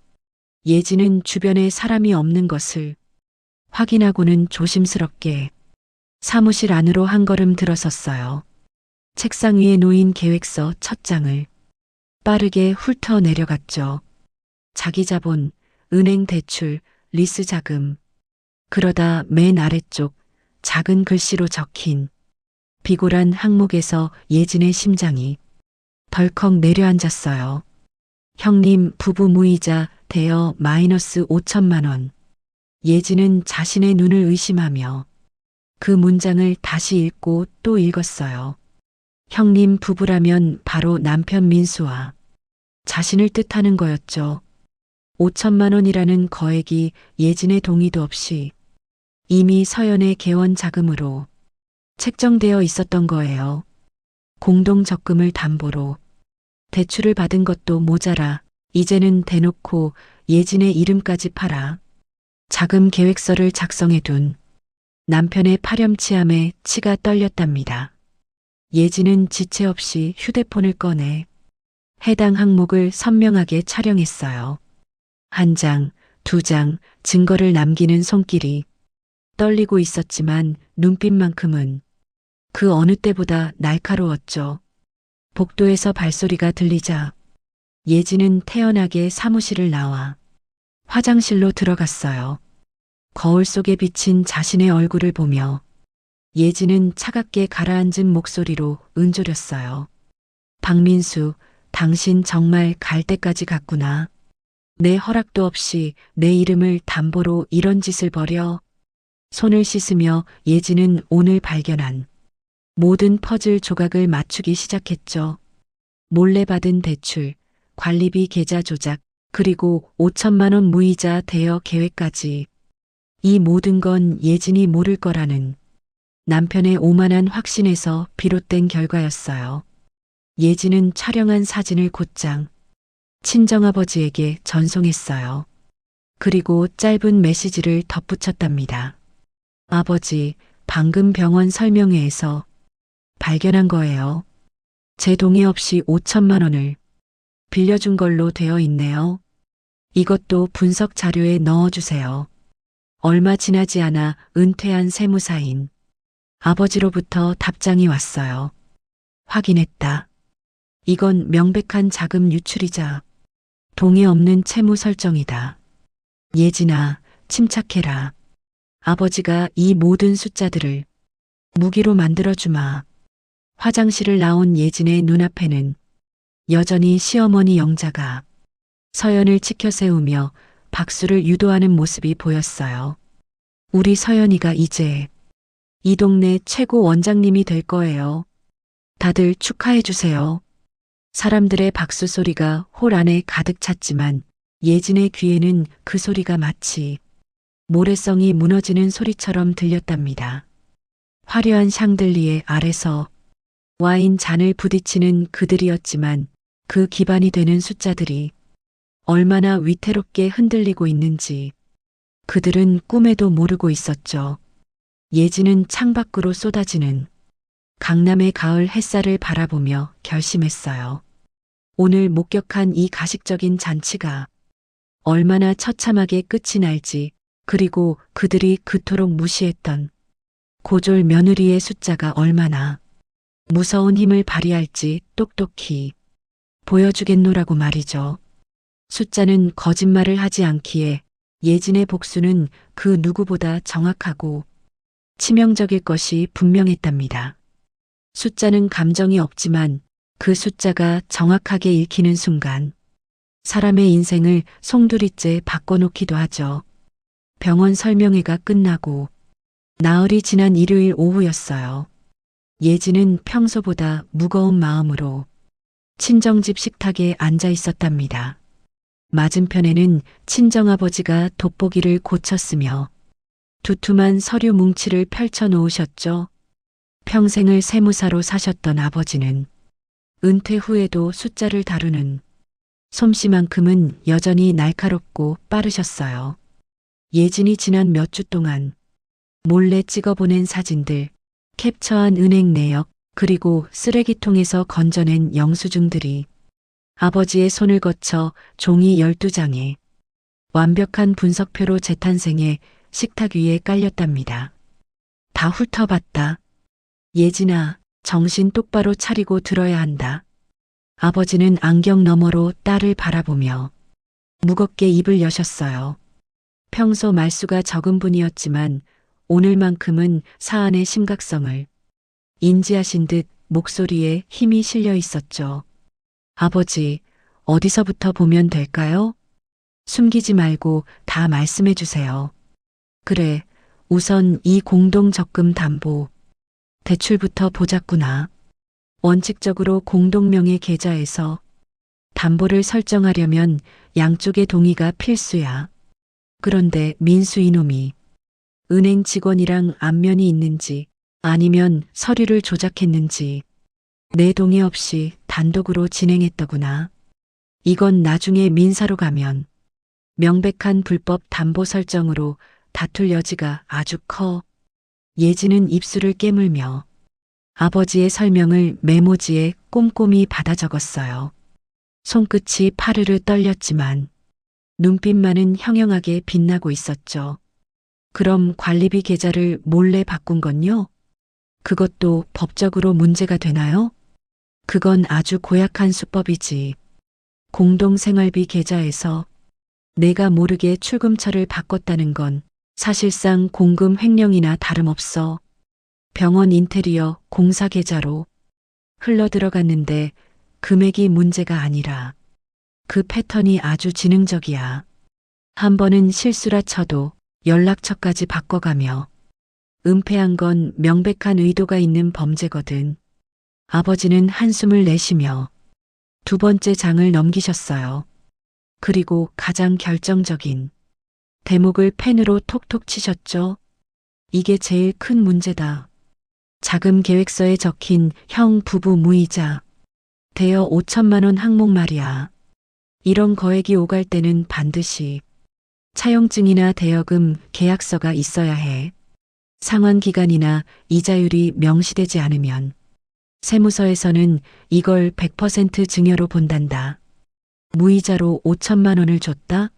예진은 주변에 사람이 없는 것을 확인하고는 조심스럽게 사무실 안으로 한 걸음 들어섰어요. 책상 위에 놓인 계획서 첫 장을 빠르게 훑어 내려갔죠. 자기 자본, 은행 대출, 리스 자금. 그러다 맨 아래쪽 작은 글씨로 적힌 비굴한 항목에서 예진의 심장이 덜컥 내려앉았어요. 형님 부부 무이자 대여 마이너스 5천만 원. 예진은 자신의 눈을 의심하며 그 문장을 다시 읽고 또 읽었어요. 형님 부부라면 바로 남편 민수와 자신을 뜻하는 거였죠. 5천만 원이라는 거액이 예진의 동의도 없이 이미 서연의 개원 자금으로 책정되어 있었던 거예요. 공동 적금을 담보로 대출을 받은 것도 모자라 이제는 대놓고 예진의 이름까지 팔아 자금 계획서를 작성해 둔 남편의 파렴치함에 치가 떨렸답니다. 예진은 지체 없이 휴대폰을 꺼내 해당 항목을 선명하게 촬영했어요. 한 장, 두 장 증거를 남기는 손길이 떨리고 있었지만 눈빛만큼은 그 어느 때보다 날카로웠죠. 복도에서 발소리가 들리자 예진은 태연하게 사무실을 나와 화장실로 들어갔어요. 거울 속에 비친 자신의 얼굴을 보며 예진은 차갑게 가라앉은 목소리로 은조렸어요. 박민수, 당신 정말 갈 때까지 갔구나. 내 허락도 없이 내 이름을 담보로 이런 짓을 벌여. 손을 씻으며 예진은 오늘 발견한 모든 퍼즐 조각을 맞추기 시작했죠. 몰래 받은 대출, 관리비 계좌 조작, 그리고 5천만 원 무이자 대여 계획까지. 이 모든 건 예진이 모를 거라는 남편의 오만한 확신에서 비롯된 결과였어요. 예진은 촬영한 사진을 곧장 친정아버지에게 전송했어요. 그리고 짧은 메시지를 덧붙였답니다. 아버지, 방금 병원 설명회에서 발견한 거예요. 제 동의 없이 5천만 원을 빌려준 걸로 되어 있네요. 이것도 분석 자료에 넣어주세요. 얼마 지나지 않아 은퇴한 세무사인 아버지로부터 답장이 왔어요. 확인했다. 이건 명백한 자금 유출이자 동의 없는 채무 설정이다. 예진아, 침착해라. 아버지가 이 모든 숫자들을 무기로 만들어주마. 화장실을 나온 예진의 눈앞에는 여전히 시어머니 영자가 서연을 치켜 세우며 박수를 유도하는 모습이 보였어요. 우리 서연이가 이제 이 동네 최고 원장님이 될 거예요. 다들 축하해 주세요. 사람들의 박수 소리가 홀 안에 가득 찼지만 예진의 귀에는 그 소리가 마치 모래성이 무너지는 소리처럼 들렸답니다. 화려한 샹들리에 아래서 와인 잔을 부딪히는 그들이었지만 그 기반이 되는 숫자들이 얼마나 위태롭게 흔들리고 있는지 그들은 꿈에도 모르고 있었죠. 예진은 창밖으로 쏟아지는 강남의 가을 햇살을 바라보며 결심했어요. 오늘 목격한 이 가식적인 잔치가 얼마나 처참하게 끝이 날지, 그리고 그들이 그토록 무시했던 고졸 며느리의 숫자가 얼마나 무서운 힘을 발휘할지 똑똑히 보여주겠노라고 말이죠. 숫자는 거짓말을 하지 않기에 예진의 복수는 그 누구보다 정확하고 치명적일 것이 분명했답니다. 숫자는 감정이 없지만 그 숫자가 정확하게 읽히는 순간 사람의 인생을 송두리째 바꿔놓기도 하죠. 병원 설명회가 끝나고 나흘이 지난 일요일 오후였어요. 예진은 평소보다 무거운 마음으로 친정집 식탁에 앉아 있었답니다. 맞은편에는 친정아버지가 돋보기를 고쳤으며 두툼한 서류 뭉치를 펼쳐 놓으셨죠. 평생을 세무사로 사셨던 아버지는 은퇴 후에도 숫자를 다루는 솜씨만큼은 여전히 날카롭고 빠르셨어요. 예진이 지난 몇 주 동안 몰래 찍어보낸 사진들, 캡처한 은행 내역, 그리고 쓰레기통에서 건져낸 영수증들이 아버지의 손을 거쳐 종이 12장에 완벽한 분석표로 재탄생해 식탁 위에 깔렸답니다. 다 훑어봤다. 예진아, 정신 똑바로 차리고 들어야 한다. 아버지는 안경 너머로 딸을 바라보며 무겁게 입을 여셨어요. 평소 말수가 적은 분이었지만 오늘만큼은 사안의 심각성을 인지하신 듯 목소리에 힘이 실려 있었죠. 아버지, 어디서부터 보면 될까요? 숨기지 말고 다 말씀해 주세요. 그래, 우선 이 공동 적금 담보 대출부터 보자꾸나. 원칙적으로 공동명의 계좌에서 담보를 설정하려면 양쪽의 동의가 필수야. 그런데 민수 이놈이 은행 직원이랑 안면이 있는지 아니면 서류를 조작했는지 내 동의 없이 단독으로 진행했더구나. 이건 나중에 민사로 가면 명백한 불법 담보 설정으로 다툴 여지가 아주 커. 예진은 입술을 깨물며 아버지의 설명을 메모지에 꼼꼼히 받아 적었어요. 손끝이 파르르 떨렸지만 눈빛만은 형형하게 빛나고 있었죠. 그럼 관리비 계좌를 몰래 바꾼 건요? 그것도 법적으로 문제가 되나요? 그건 아주 고약한 수법이지. 공동생활비 계좌에서 내가 모르게 출금처를 바꿨다는 건 사실상 공금 횡령이나 다름없어. 병원 인테리어 공사 계좌로 흘러들어갔는데 금액이 문제가 아니라 그 패턴이 아주 지능적이야. 한 번은 실수라 쳐도 연락처까지 바꿔가며 은폐한 건 명백한 의도가 있는 범죄거든. 아버지는 한숨을 내쉬며 두 번째 장을 넘기셨어요. 그리고 가장 결정적인 대목을 펜으로 톡톡 치셨죠. 이게 제일 큰 문제다. 자금 계획서에 적힌 형 부부 무이자 대여 5천만 원 항목 말이야. 이런 거액이 오갈 때는 반드시 차용증이나 대여금 계약서가 있어야 해. 상환 기간이나 이자율이 명시되지 않으면 세무서에서는 이걸 100% 증여로 본단다. 무이자로 5천만 원을 줬다?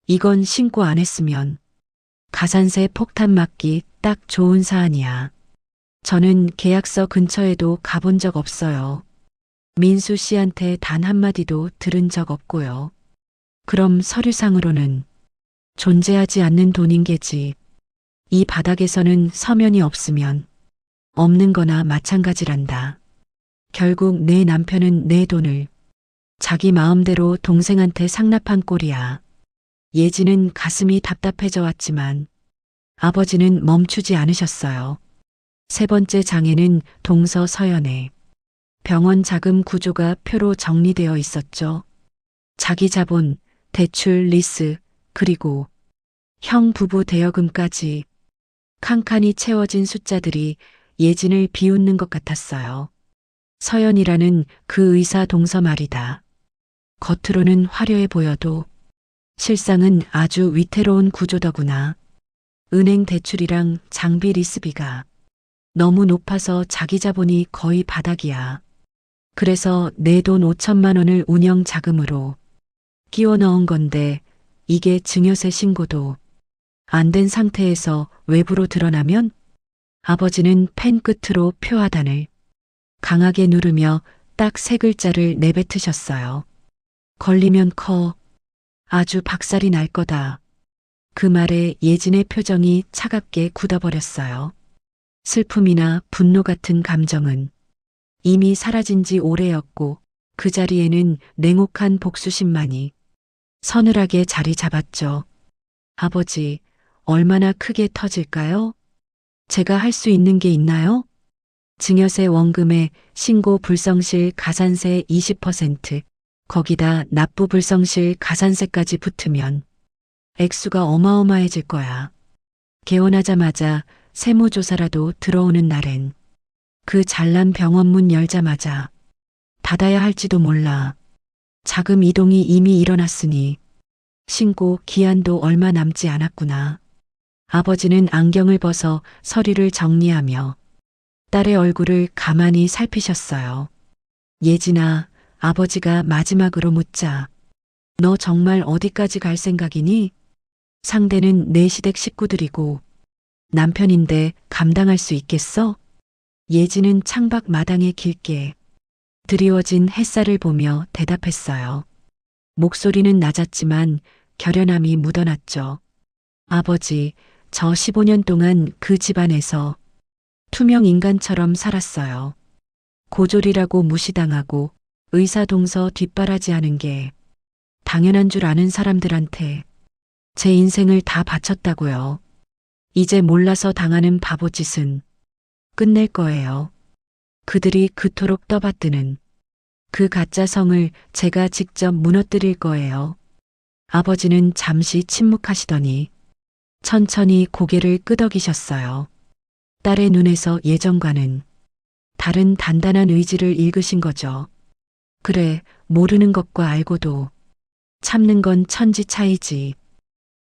이건 신고 안 했으면 가산세 폭탄 맞기 딱 좋은 사안이야. 저는 계약서 근처에도 가본 적 없어요. 민수 씨한테 단 한마디도 들은 적 없고요. 그럼 서류상으로는 존재하지 않는 돈인 게지. 이 바닥에서는 서면이 없으면 없는 거나 마찬가지란다. 결국 내 남편은 내 돈을 자기 마음대로 동생한테 상납한 꼴이야. 예지는 가슴이 답답해져 왔지만 아버지는 멈추지 않으셨어요. 세 번째 장에는 동서 서연에 병원 자금 구조가 표로 정리되어 있었죠. 자기 자본, 대출, 리스, 그리고 형 부부 대여금까지 칸칸이 채워진 숫자들이 예진을 비웃는 것 같았어요. 서연이라는 그 의사 동서 말이다. 겉으로는 화려해 보여도 실상은 아주 위태로운 구조더구나. 은행 대출이랑 장비 리스비가 너무 높아서 자기 자본이 거의 바닥이야. 그래서 내 돈 5천만 원을 운영 자금으로 끼워 넣은 건데 이게 증여세 신고도 안 된 상태에서 외부로 드러나면 아버지는 펜 끝으로 표 하단을 강하게 누르며 딱 세 글자를 내뱉으셨어요. 걸리면 커. 아주 박살이 날 거다. 그 말에 예진의 표정이 차갑게 굳어버렸어요. 슬픔이나 분노 같은 감정은 이미 사라진 지 오래였고 그 자리에는 냉혹한 복수심만이 서늘하게 자리 잡았죠. 아버지, 얼마나 크게 터질까요? 제가 할 수 있는 게 있나요? 증여세 원금에 신고 불성실 가산세 20%, 거기다 납부 불성실 가산세까지 붙으면 액수가 어마어마해질 거야. 개원하자마자 세무조사라도 들어오는 날엔 그 잘난 병원 문 열자마자 닫아야 할지도 몰라. 자금 이동이 이미 일어났으니 신고 기한도 얼마 남지 않았구나. 아버지는 안경을 벗어 서류를 정리하며 딸의 얼굴을 가만히 살피셨어요. 예진아, 아버지가 마지막으로 묻자. 너 정말 어디까지 갈 생각이니? 상대는 내 시댁 식구들이고 남편인데 감당할 수 있겠어? 예진은 창밖 마당에 길게 드리워진 햇살을 보며 대답했어요. 목소리는 낮았지만 결연함이 묻어났죠. 아버지, 저 15년 동안 그 집안에서 투명 인간처럼 살았어요. 고졸이라고 무시당하고 의사동서 뒷바라지하는 게 당연한 줄 아는 사람들한테 제 인생을 다 바쳤다고요. 이제 몰라서 당하는 바보짓은 끝낼 거예요. 그들이 그토록 떠받드는 그 가짜 성을 제가 직접 무너뜨릴 거예요. 아버지는 잠시 침묵하시더니 천천히 고개를 끄덕이셨어요. 딸의 눈에서 예전과는 다른 단단한 의지를 읽으신 거죠. 그래, 모르는 것과 알고도 참는 건 천지 차이지.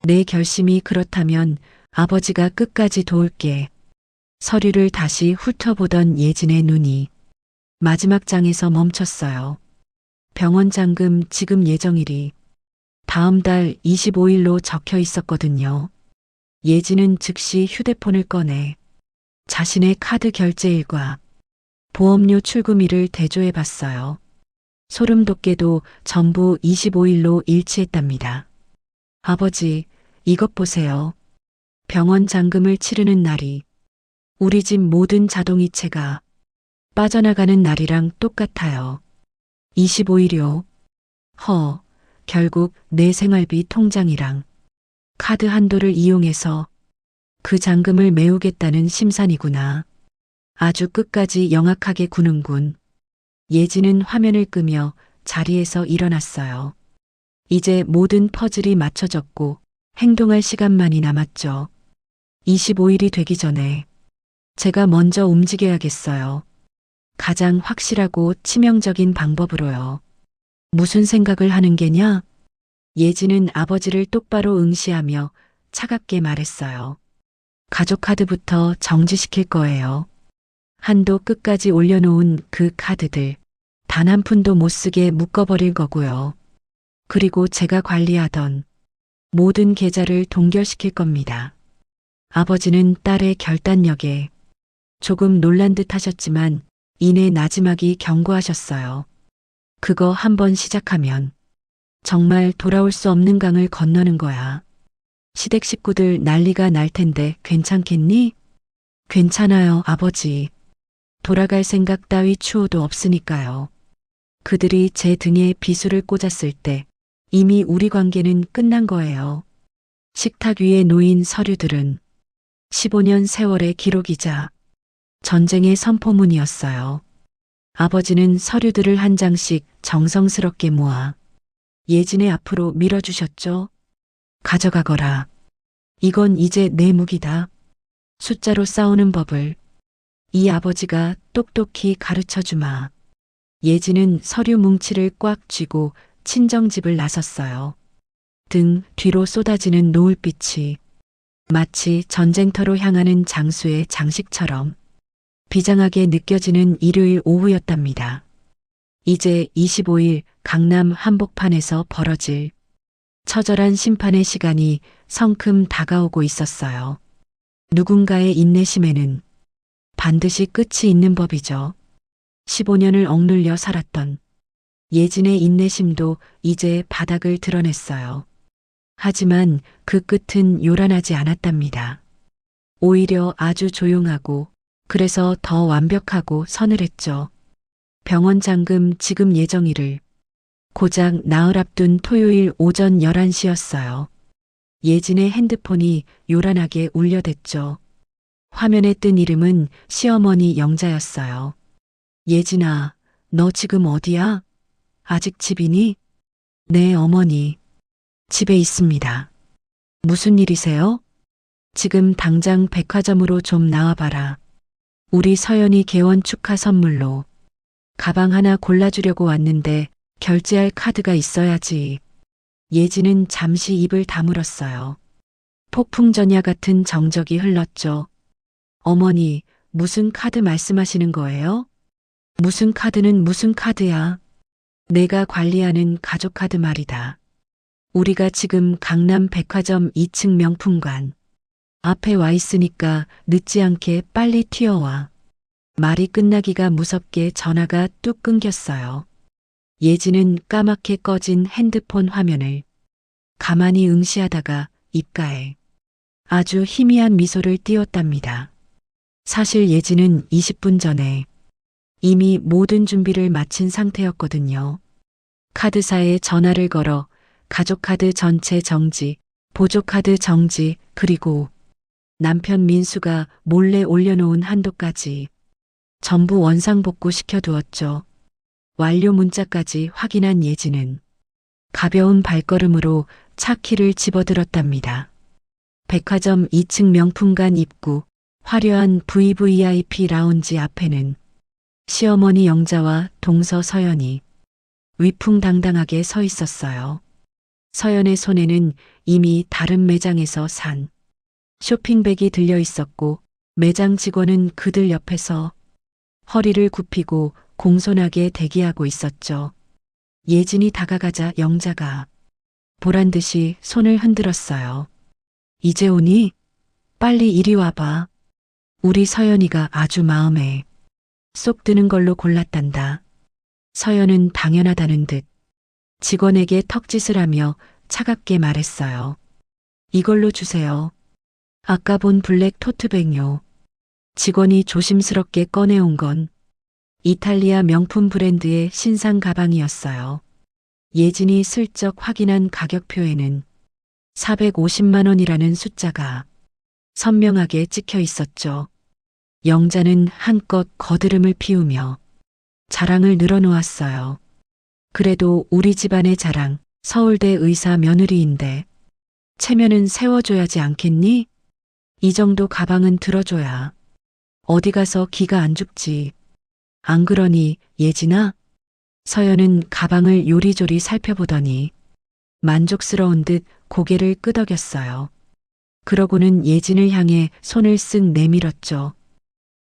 내 결심이 그렇다면 아버지가 끝까지 도울게. 서류를 다시 훑어보던 예진의 눈이 마지막 장에서 멈췄어요. 병원 잔금 지급 예정일이 다음 달 25일로 적혀 있었거든요. 예진은 즉시 휴대폰을 꺼내 자신의 카드 결제일과 보험료 출금일을 대조해 봤어요. 소름 돋게도 전부 25일로 일치했답니다. 아버지, 이것 보세요. 병원 잔금을 치르는 날이 우리 집 모든 자동이체가 빠져나가는 날이랑 똑같아요. 25일이요. 결국 내 생활비 통장이랑 카드 한도를 이용해서 그 잔금을 메우겠다는 심산이구나. 아주 끝까지 영악하게 구는군. 예진은 화면을 끄며 자리에서 일어났어요. 이제 모든 퍼즐이 맞춰졌고 행동할 시간만이 남았죠. 25일이 되기 전에 제가 먼저 움직여야겠어요. 가장 확실하고 치명적인 방법으로요. 무슨 생각을 하는 게냐? 예진은 아버지를 똑바로 응시하며 차갑게 말했어요. 가족 카드부터 정지시킬 거예요. 한도 끝까지 올려놓은 그 카드들 단 한 푼도 못 쓰게 묶어버릴 거고요. 그리고 제가 관리하던 모든 계좌를 동결시킬 겁니다. 아버지는 딸의 결단력에 조금 놀란 듯 하셨지만 이내 나지막이 경고하셨어요. 그거 한번 시작하면 정말 돌아올 수 없는 강을 건너는 거야. 시댁 식구들 난리가 날 텐데 괜찮겠니? 괜찮아요, 아버지. 돌아갈 생각 따위 추호도 없으니까요. 그들이 제 등에 비수를 꽂았을 때 이미 우리 관계는 끝난 거예요. 식탁 위에 놓인 서류들은 15년 세월의 기록이자 전쟁의 선포문이었어요. 아버지는 서류들을 한 장씩 정성스럽게 모아 예진의 앞으로 밀어주셨죠. 가져가거라. 이건 이제 내 무기다. 숫자로 싸우는 법을 이 아버지가 똑똑히 가르쳐주마. 예진은 서류 뭉치를 꽉 쥐고 친정집을 나섰어요. 등 뒤로 쏟아지는 노을빛이 마치 전쟁터로 향하는 장수의 장식처럼 비장하게 느껴지는 일요일 오후였답니다. 이제 25일 강남 한복판에서 벌어질 처절한 심판의 시간이 성큼 다가오고 있었어요. 누군가의 인내심에는 반드시 끝이 있는 법이죠. 15년을 억눌려 살았던 예진의 인내심도 이제 바닥을 드러냈어요. 하지만 그 끝은 요란하지 않았답니다. 오히려 아주 조용하고 그래서 더 완벽하고 서늘했죠. 병원 잔금 지급 예정일을 고작 나흘 앞둔 토요일 오전 11시였어요. 예진의 핸드폰이 요란하게 울려댔죠. 화면에 뜬 이름은 시어머니 영자였어요. 예진아, 너 지금 어디야? 아직 집이니? 네, 어머니. 집에 있습니다. 무슨 일이세요? 지금 당장 백화점으로 좀 나와봐라. 우리 서연이 개원 축하 선물로 가방 하나 골라주려고 왔는데 결제할 카드가 있어야지. 예진은 잠시 입을 다물었어요. 폭풍전야 같은 정적이 흘렀죠. 어머니, 무슨 카드 말씀하시는 거예요? 무슨 카드는 무슨 카드야? 내가 관리하는 가족 카드 말이다. 우리가 지금 강남 백화점 2층 명품관 앞에 와 있으니까 늦지 않게 빨리 튀어와. 말이 끝나기가 무섭게 전화가 뚝 끊겼어요. 예진은 까맣게 꺼진 핸드폰 화면을 가만히 응시하다가 입가에 아주 희미한 미소를 띄웠답니다. 사실 예진은 20분 전에 이미 모든 준비를 마친 상태였거든요. 카드사에 전화를 걸어 가족카드 전체 정지, 보조카드 정지, 그리고 남편 민수가 몰래 올려놓은 한도까지 전부 원상복구 시켜두었죠. 완료 문자까지 확인한 예진은 가벼운 발걸음으로 차 키를 집어들었답니다. 백화점 2층 명품관 입구, 화려한 VVIP 라운지 앞에는 시어머니 영자와 동서 서연이 위풍당당하게 서 있었어요. 서연의 손에는 이미 다른 매장에서 산 쇼핑백이 들려 있었고 매장 직원은 그들 옆에서 허리를 굽히고 공손하게 대기하고 있었죠. 예진이 다가가자 영자가 보란 듯이 손을 흔들었어요. 이제 오니? 빨리 이리 와봐. 우리 서연이가 아주 마음에 쏙 드는 걸로 골랐단다. 서연은 당연하다는 듯 직원에게 턱짓을 하며 차갑게 말했어요. 이걸로 주세요. 아까 본 블랙 토트백요. 직원이 조심스럽게 꺼내온 건 이탈리아 명품 브랜드의 신상 가방이었어요. 예진이 슬쩍 확인한 가격표에는 450만 원이라는 숫자가 선명하게 찍혀 있었죠. 영자는 한껏 거드름을 피우며 자랑을 늘어놓았어요. 그래도 우리 집안의 자랑, 서울대 의사 며느리인데 체면은 세워줘야지 않겠니? 이 정도 가방은 들어줘야 어디 가서 기가 안 죽지. 안 그러니 예진아? 서연은 가방을 요리조리 살펴보더니 만족스러운 듯 고개를 끄덕였어요. 그러고는 예진을 향해 손을 쓱 내밀었죠.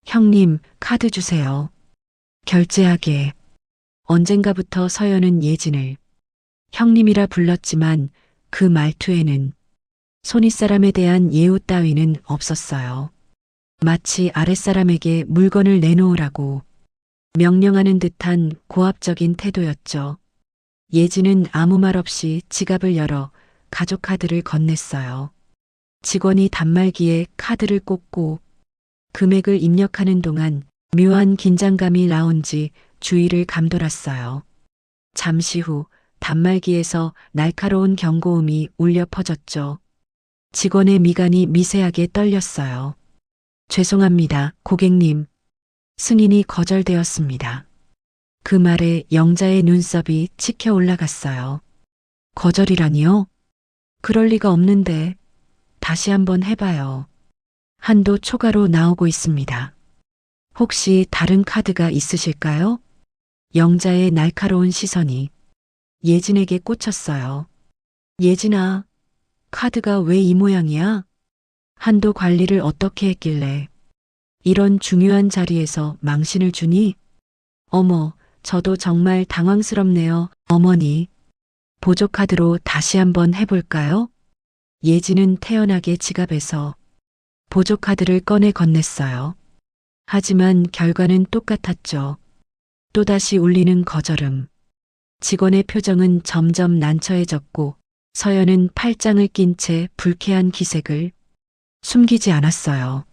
형님, 카드 주세요. 결제하게. 언젠가부터 서연은 예진을 형님이라 불렀지만 그 말투에는 손윗사람에 대한 예우 따위는 없었어요. 마치 아랫사람에게 물건을 내놓으라고 명령하는 듯한 고압적인 태도였죠. 예진은 아무 말 없이 지갑을 열어 가족 카드를 건넸어요. 직원이 단말기에 카드를 꽂고 금액을 입력하는 동안 묘한 긴장감이 라운지 주위를 감돌았어요. 잠시 후 단말기에서 날카로운 경고음이 울려 퍼졌죠. 직원의 미간이 미세하게 떨렸어요. 죄송합니다, 고객님. 승인이 거절되었습니다. 그 말에 영자의 눈썹이 치켜 올라갔어요. 거절이라니요? 그럴 리가 없는데. 다시 한번 해봐요. 한도 초과로 나오고 있습니다. 혹시 다른 카드가 있으실까요? 영자의 날카로운 시선이 예진에게 꽂혔어요. 예진아, 카드가 왜 이 모양이야? 한도 관리를 어떻게 했길래 이런 중요한 자리에서 망신을 주니? 어머, 저도 정말 당황스럽네요, 어머니. 보조카드로 다시 한번 해볼까요? 예진은 태연하게 지갑에서 보조카드를 꺼내 건넸어요. 하지만 결과는 똑같았죠. 또다시 울리는 거절음. 직원의 표정은 점점 난처해졌고 서연은 팔짱을 낀 채 불쾌한 기색을 숨기지 않았어요.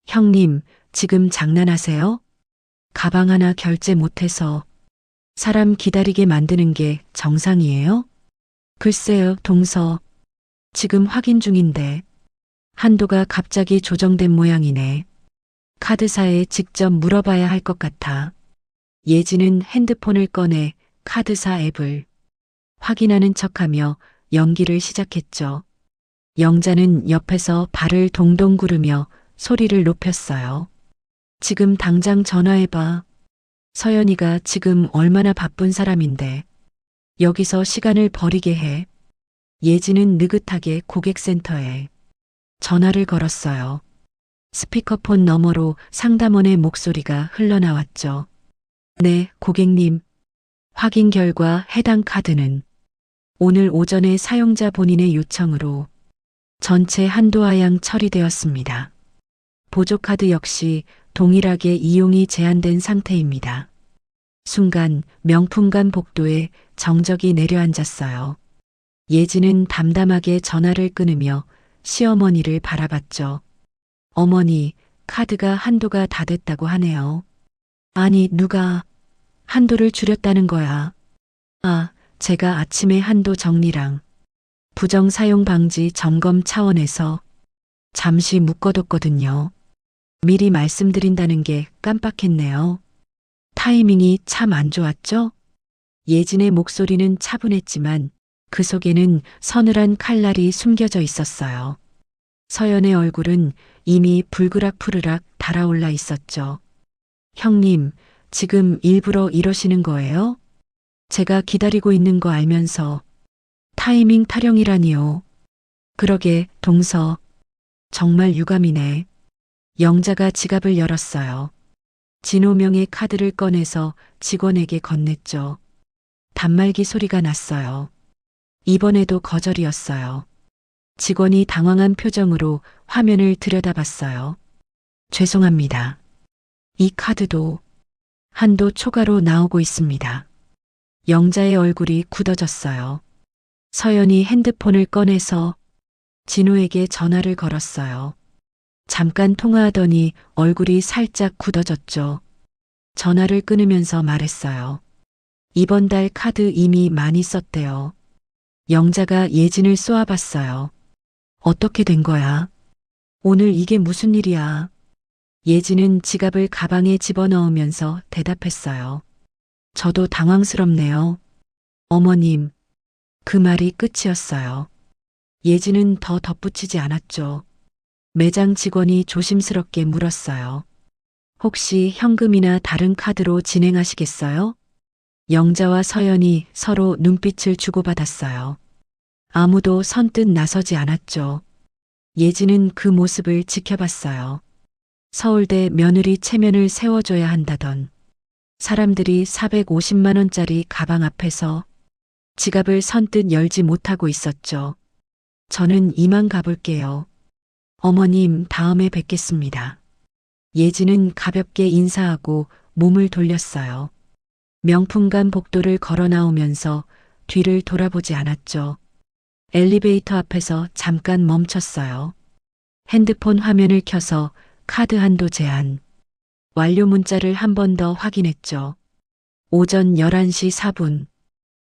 형님, 지금 장난하세요? 가방 하나 결제 못해서 사람 기다리게 만드는 게 정상이에요? 글쎄요, 동서. 지금 확인 중인데 한도가 갑자기 조정된 모양이네. 카드사에 직접 물어봐야 할 것 같아. 예진은 핸드폰을 꺼내 카드사 앱을 확인하는 척하며 연기를 시작했죠. 영자는 옆에서 발을 동동 구르며 소리를 높였어요. 지금 당장 전화해봐. 서연이가 지금 얼마나 바쁜 사람인데 여기서 시간을 버리게 해. 예진은 느긋하게 고객센터에 전화를 걸었어요. 스피커폰 너머로 상담원의 목소리가 흘러나왔죠. 네, 고객님. 확인 결과 해당 카드는 오늘 오전에 사용자 본인의 요청으로 전체 한도 하향 처리되었습니다. 보조카드 역시 동일하게 이용이 제한된 상태입니다. 순간 명품관 복도에 정적이 내려앉았어요. 예진은 담담하게 전화를 끊으며 시어머니를 바라봤죠. 어머니, 카드가 한도가 다 됐다고 하네요. 아니, 누가 한도를 줄였다는 거야. 아, 제가 아침에 한도 정리랑 부정 사용 방지 점검 차원에서 잠시 묶어뒀거든요. 미리 말씀드린다는 게 깜빡했네요. 타이밍이 참 안 좋았죠? 예진의 목소리는 차분했지만 그 속에는 서늘한 칼날이 숨겨져 있었어요. 서연의 얼굴은 이미 불그락푸르락 달아올라 있었죠. 형님, 지금 일부러 이러시는 거예요? 제가 기다리고 있는 거 알면서 타이밍 타령이라니요. 그러게, 동서. 정말 유감이네. 영자가 지갑을 열었어요. 진호명의 카드를 꺼내서 직원에게 건넸죠. 단말기 소리가 났어요. 이번에도 거절이었어요. 직원이 당황한 표정으로 화면을 들여다봤어요. 죄송합니다. 이 카드도 한도 초과로 나오고 있습니다. 영자의 얼굴이 굳어졌어요. 서연이 핸드폰을 꺼내서 진호에게 전화를 걸었어요. 잠깐 통화하더니 얼굴이 살짝 굳어졌죠. 전화를 끊으면서 말했어요. 이번 달 카드 이미 많이 썼대요. 영자가 예진을 쏘아봤어요. 어떻게 된 거야? 오늘 이게 무슨 일이야? 예진은 지갑을 가방에 집어넣으면서 대답했어요. 저도 당황스럽네요. 어머님, 그 말이 끝이었어요. 예진은 더 덧붙이지 않았죠. 매장 직원이 조심스럽게 물었어요. 혹시 현금이나 다른 카드로 진행하시겠어요? 영자와 서연이 서로 눈빛을 주고받았어요. 아무도 선뜻 나서지 않았죠. 예진은 그 모습을 지켜봤어요. 서울대 며느리 체면을 세워줘야 한다던 사람들이 450만 원짜리 가방 앞에서 지갑을 선뜻 열지 못하고 있었죠. 저는 이만 가볼게요. 어머님, 다음에 뵙겠습니다. 예진은 가볍게 인사하고 몸을 돌렸어요. 명품관 복도를 걸어 나오면서 뒤를 돌아보지 않았죠. 엘리베이터 앞에서 잠깐 멈췄어요. 핸드폰 화면을 켜서 카드 한도 제한 완료 문자를 한 번 더 확인했죠. 오전 11시 4분.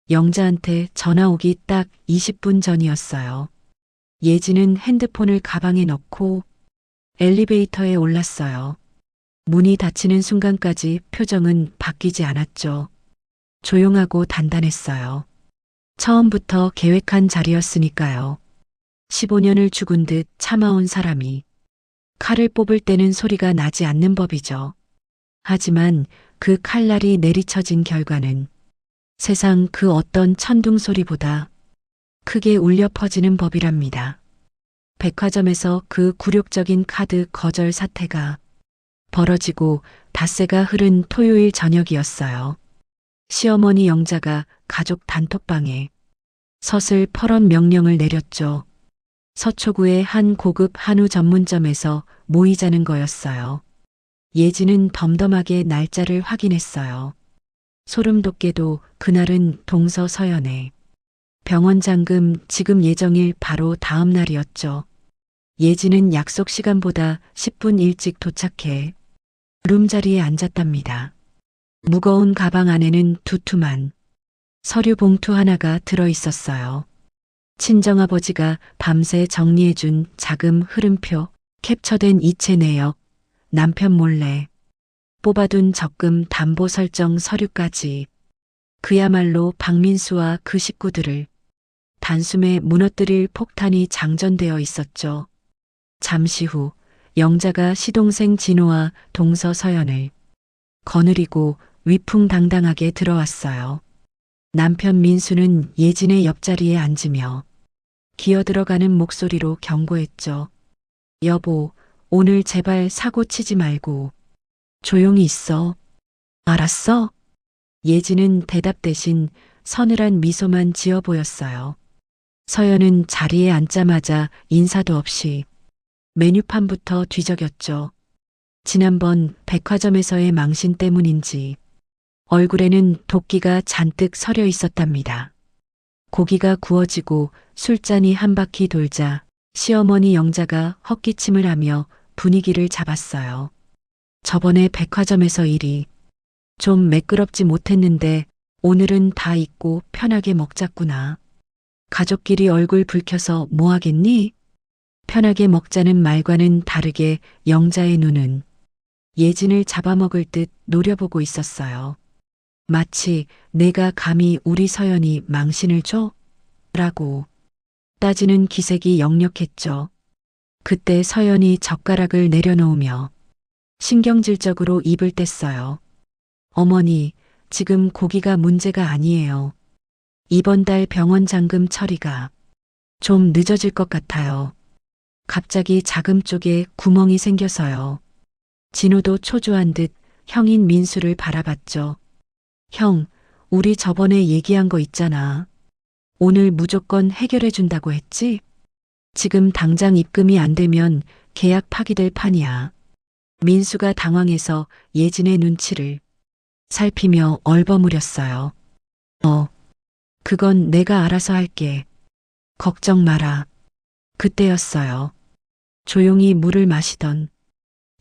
영자한테 전화 오기 딱 20분 전이었어요. 예진은 핸드폰을 가방에 넣고 엘리베이터에 올랐어요. 문이 닫히는 순간까지 표정은 바뀌지 않았죠. 조용하고 단단했어요. 처음부터 계획한 자리였으니까요. 15년을 죽은 듯 참아온 사람이 칼을 뽑을 때는 소리가 나지 않는 법이죠. 하지만 그 칼날이 내리쳐진 결과는 세상 그 어떤 천둥 소리보다 크게 울려 퍼지는 법이랍니다. 백화점에서 그 굴욕적인 카드 거절 사태가 벌어지고 닷새가 흐른 토요일 저녁이었어요. 시어머니 영자가 가족 단톡방에 서슬 퍼런 명령을 내렸죠. 서초구의 한 고급 한우 전문점에서 모이자는 거였어요. 예진은 덤덤하게 날짜를 확인했어요. 소름 돋게도 그날은 동서 서연의 병원 잔금 지급 예정일 바로 다음 날이었죠. 예진은 약속 시간보다 10분 일찍 도착해 룸자리에 앉았답니다. 무거운 가방 안에는 두툼한 서류 봉투 하나가 들어 있었어요. 친정아버지가 밤새 정리해준 자금 흐름표, 캡처된 이체 내역, 남편 몰래 뽑아둔 적금 담보 설정 서류까지. 그야말로 박민수와 그 식구들을 단숨에 무너뜨릴 폭탄이 장전되어 있었죠. 잠시 후 영자가 시동생 진호와 동서 서연을 거느리고 위풍당당하게 들어왔어요. 남편 민수는 예진의 옆자리에 앉으며 기어들어가는 목소리로 경고했죠. 여보, 오늘 제발 사고 치지 말고 조용히 있어. 알았어? 예진은 대답 대신 서늘한 미소만 지어 보였어요. 서연은 자리에 앉자마자 인사도 없이 메뉴판부터 뒤적였죠. 지난번 백화점에서의 망신 때문인지 얼굴에는 도끼가 잔뜩 서려 있었답니다. 고기가 구워지고 술잔이 한 바퀴 돌자 시어머니 영자가 헛기침을 하며 분위기를 잡았어요. 저번에 백화점에서 일이 좀 매끄럽지 못했는데 오늘은 다 잊고 편하게 먹자꾸나. 가족끼리 얼굴 붉혀서 뭐 하겠니? 편하게 먹자는 말과는 다르게 영자의 눈은 예진을 잡아먹을 듯 노려보고 있었어요. 마치 내가 감히 우리 서연이 망신을 줘? 라고 따지는 기색이 역력했죠. 그때 서연이 젓가락을 내려놓으며 신경질적으로 입을 뗐어요. 어머니, 지금 고기가 문제가 아니에요. 이번 달 병원 잔금 처리가 좀 늦어질 것 같아요. 갑자기 자금 쪽에 구멍이 생겨서요. 진호도 초조한 듯 형인 민수를 바라봤죠. 형, 우리 저번에 얘기한 거 있잖아. 오늘 무조건 해결해 준다고 했지? 지금 당장 입금이 안 되면 계약 파기될 판이야. 민수가 당황해서 예진의 눈치를 살피며 얼버무렸어요. 그건 내가 알아서 할게. 걱정 마라. 그때였어요. 조용히 물을 마시던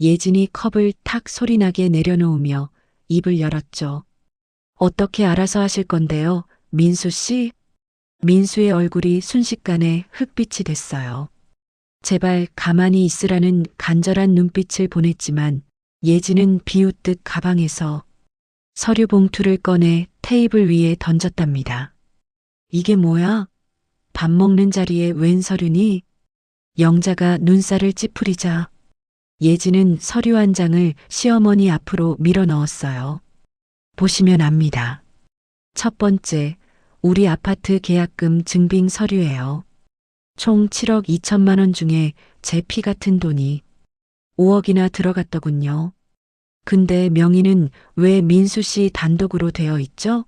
예진이 컵을 탁 소리나게 내려놓으며 입을 열었죠. 어떻게 알아서 하실 건데요, 민수 씨? 민수의 얼굴이 순식간에 흑빛이 됐어요. 제발 가만히 있으라는 간절한 눈빛을 보냈지만 예진은 비웃듯 가방에서 서류 봉투를 꺼내 테이블 위에 던졌답니다. 이게 뭐야? 밥 먹는 자리에 웬 서류니? 영자가 눈살을 찌푸리자 예진은 서류 한 장을 시어머니 앞으로 밀어 넣었어요. 보시면 압니다. 첫 번째, 우리 아파트 계약금 증빙 서류예요. 총 7억 2천만 원 중에 제 피 같은 돈이 5억이나 들어갔더군요. 근데 명의는 왜 민수 씨 단독으로 되어 있죠?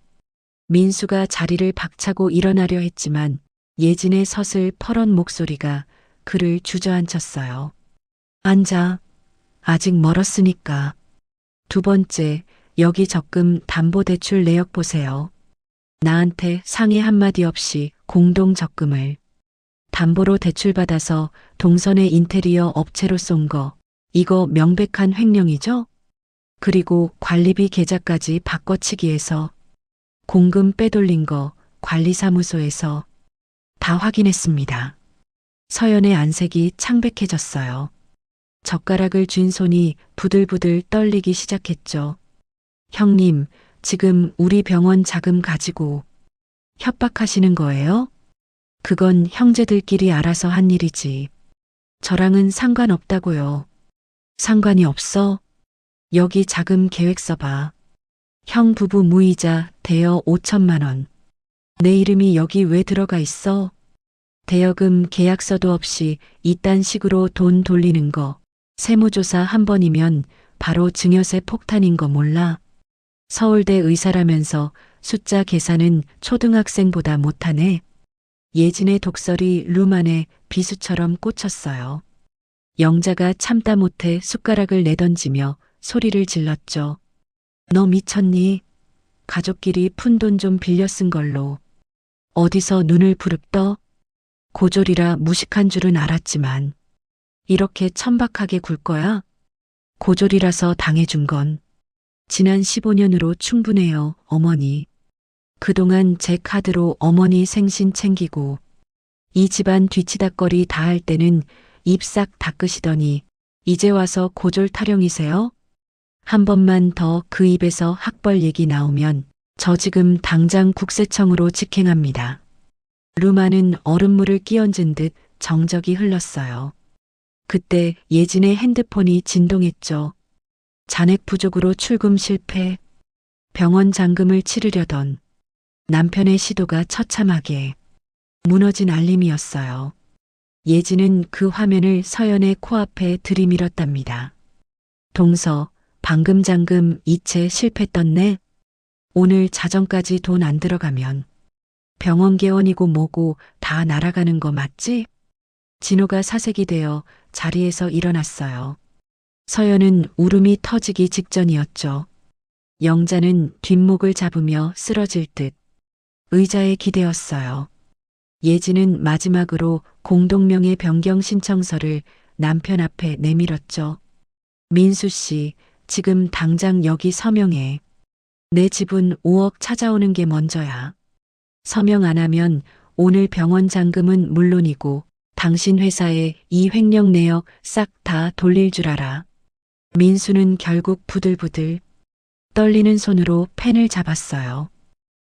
민수가 자리를 박차고 일어나려 했지만 예진의 서슬 퍼런 목소리가 그를 주저앉혔어요. 앉아. 아직 멀었으니까. 두 번째, 여기 적금 담보대출 내역 보세요. 나한테 상의 한마디 없이 공동 적금을 담보로 대출받아서 동선의 인테리어 업체로 쏜 거, 이거 명백한 횡령이죠? 그리고 관리비 계좌까지 바꿔치기해서 공금 빼돌린 거 관리사무소에서 다 확인했습니다. 서연의 안색이 창백해졌어요. 젓가락을 쥔 손이 부들부들 떨리기 시작했죠. 형님, 지금 우리 병원 자금 가지고 협박하시는 거예요? 그건 형제들끼리 알아서 한 일이지. 저랑은 상관없다고요. 상관이 없어? 여기 자금 계획서 봐. 형 부부 무이자 대여 5천만 원. 내 이름이 여기 왜 들어가 있어? 대여금 계약서도 없이 이딴 식으로 돈 돌리는 거 세무조사 한 번이면 바로 증여세 폭탄인 거 몰라? 서울대 의사라면서 숫자 계산은 초등학생보다 못하네. 예진의 독설이 룸안에 비수처럼 꽂혔어요. 영자가 참다 못해 숟가락을 내던지며 소리를 질렀죠. 너 미쳤니? 가족끼리 푼돈 좀 빌려 쓴 걸로 어디서 눈을 부릅떠? 고졸이라 무식한 줄은 알았지만 이렇게 천박하게 굴 거야? 고졸이라서 당해준 건 지난 15년으로 충분해요, 어머니. 그동안 제 카드로 어머니 생신 챙기고 이 집안 뒤치다꺼리 다 할 때는 입 싹 닦으시더니 이제 와서 고졸 타령이세요? 한 번만 더 그 입에서 학벌 얘기 나오면 저 지금 당장 국세청으로 직행합니다. 루마는 얼음물을 끼얹은 듯 정적이 흘렀어요. 그때 예진의 핸드폰이 진동했죠. 잔액 부족으로 출금 실패. 병원 잔금을 치르려던 남편의 시도가 처참하게 무너진 알림이었어요. 예진은 그 화면을 서연의 코앞에 들이밀었답니다. 동서, 방금 잠금 이체 실패했던네. 오늘 자정까지 돈 안 들어가면 병원 개원이고 뭐고 다 날아가는 거 맞지? 진호가 사색이 되어 자리에서 일어났어요. 서연은 울음이 터지기 직전이었죠. 영자는 뒷목을 잡으며 쓰러질 듯 의자에 기대었어요. 예진은 마지막으로 공동명의 변경 신청서를 남편 앞에 내밀었죠. 민수 씨, 지금 당장 여기 서명해. 내 집은 5억 찾아오는 게 먼저야. 서명 안 하면 오늘 병원 잔금은 물론이고 당신 회사에 이 횡령 내역 싹 다 돌릴 줄 알아. 민수는 결국 부들부들 떨리는 손으로 펜을 잡았어요.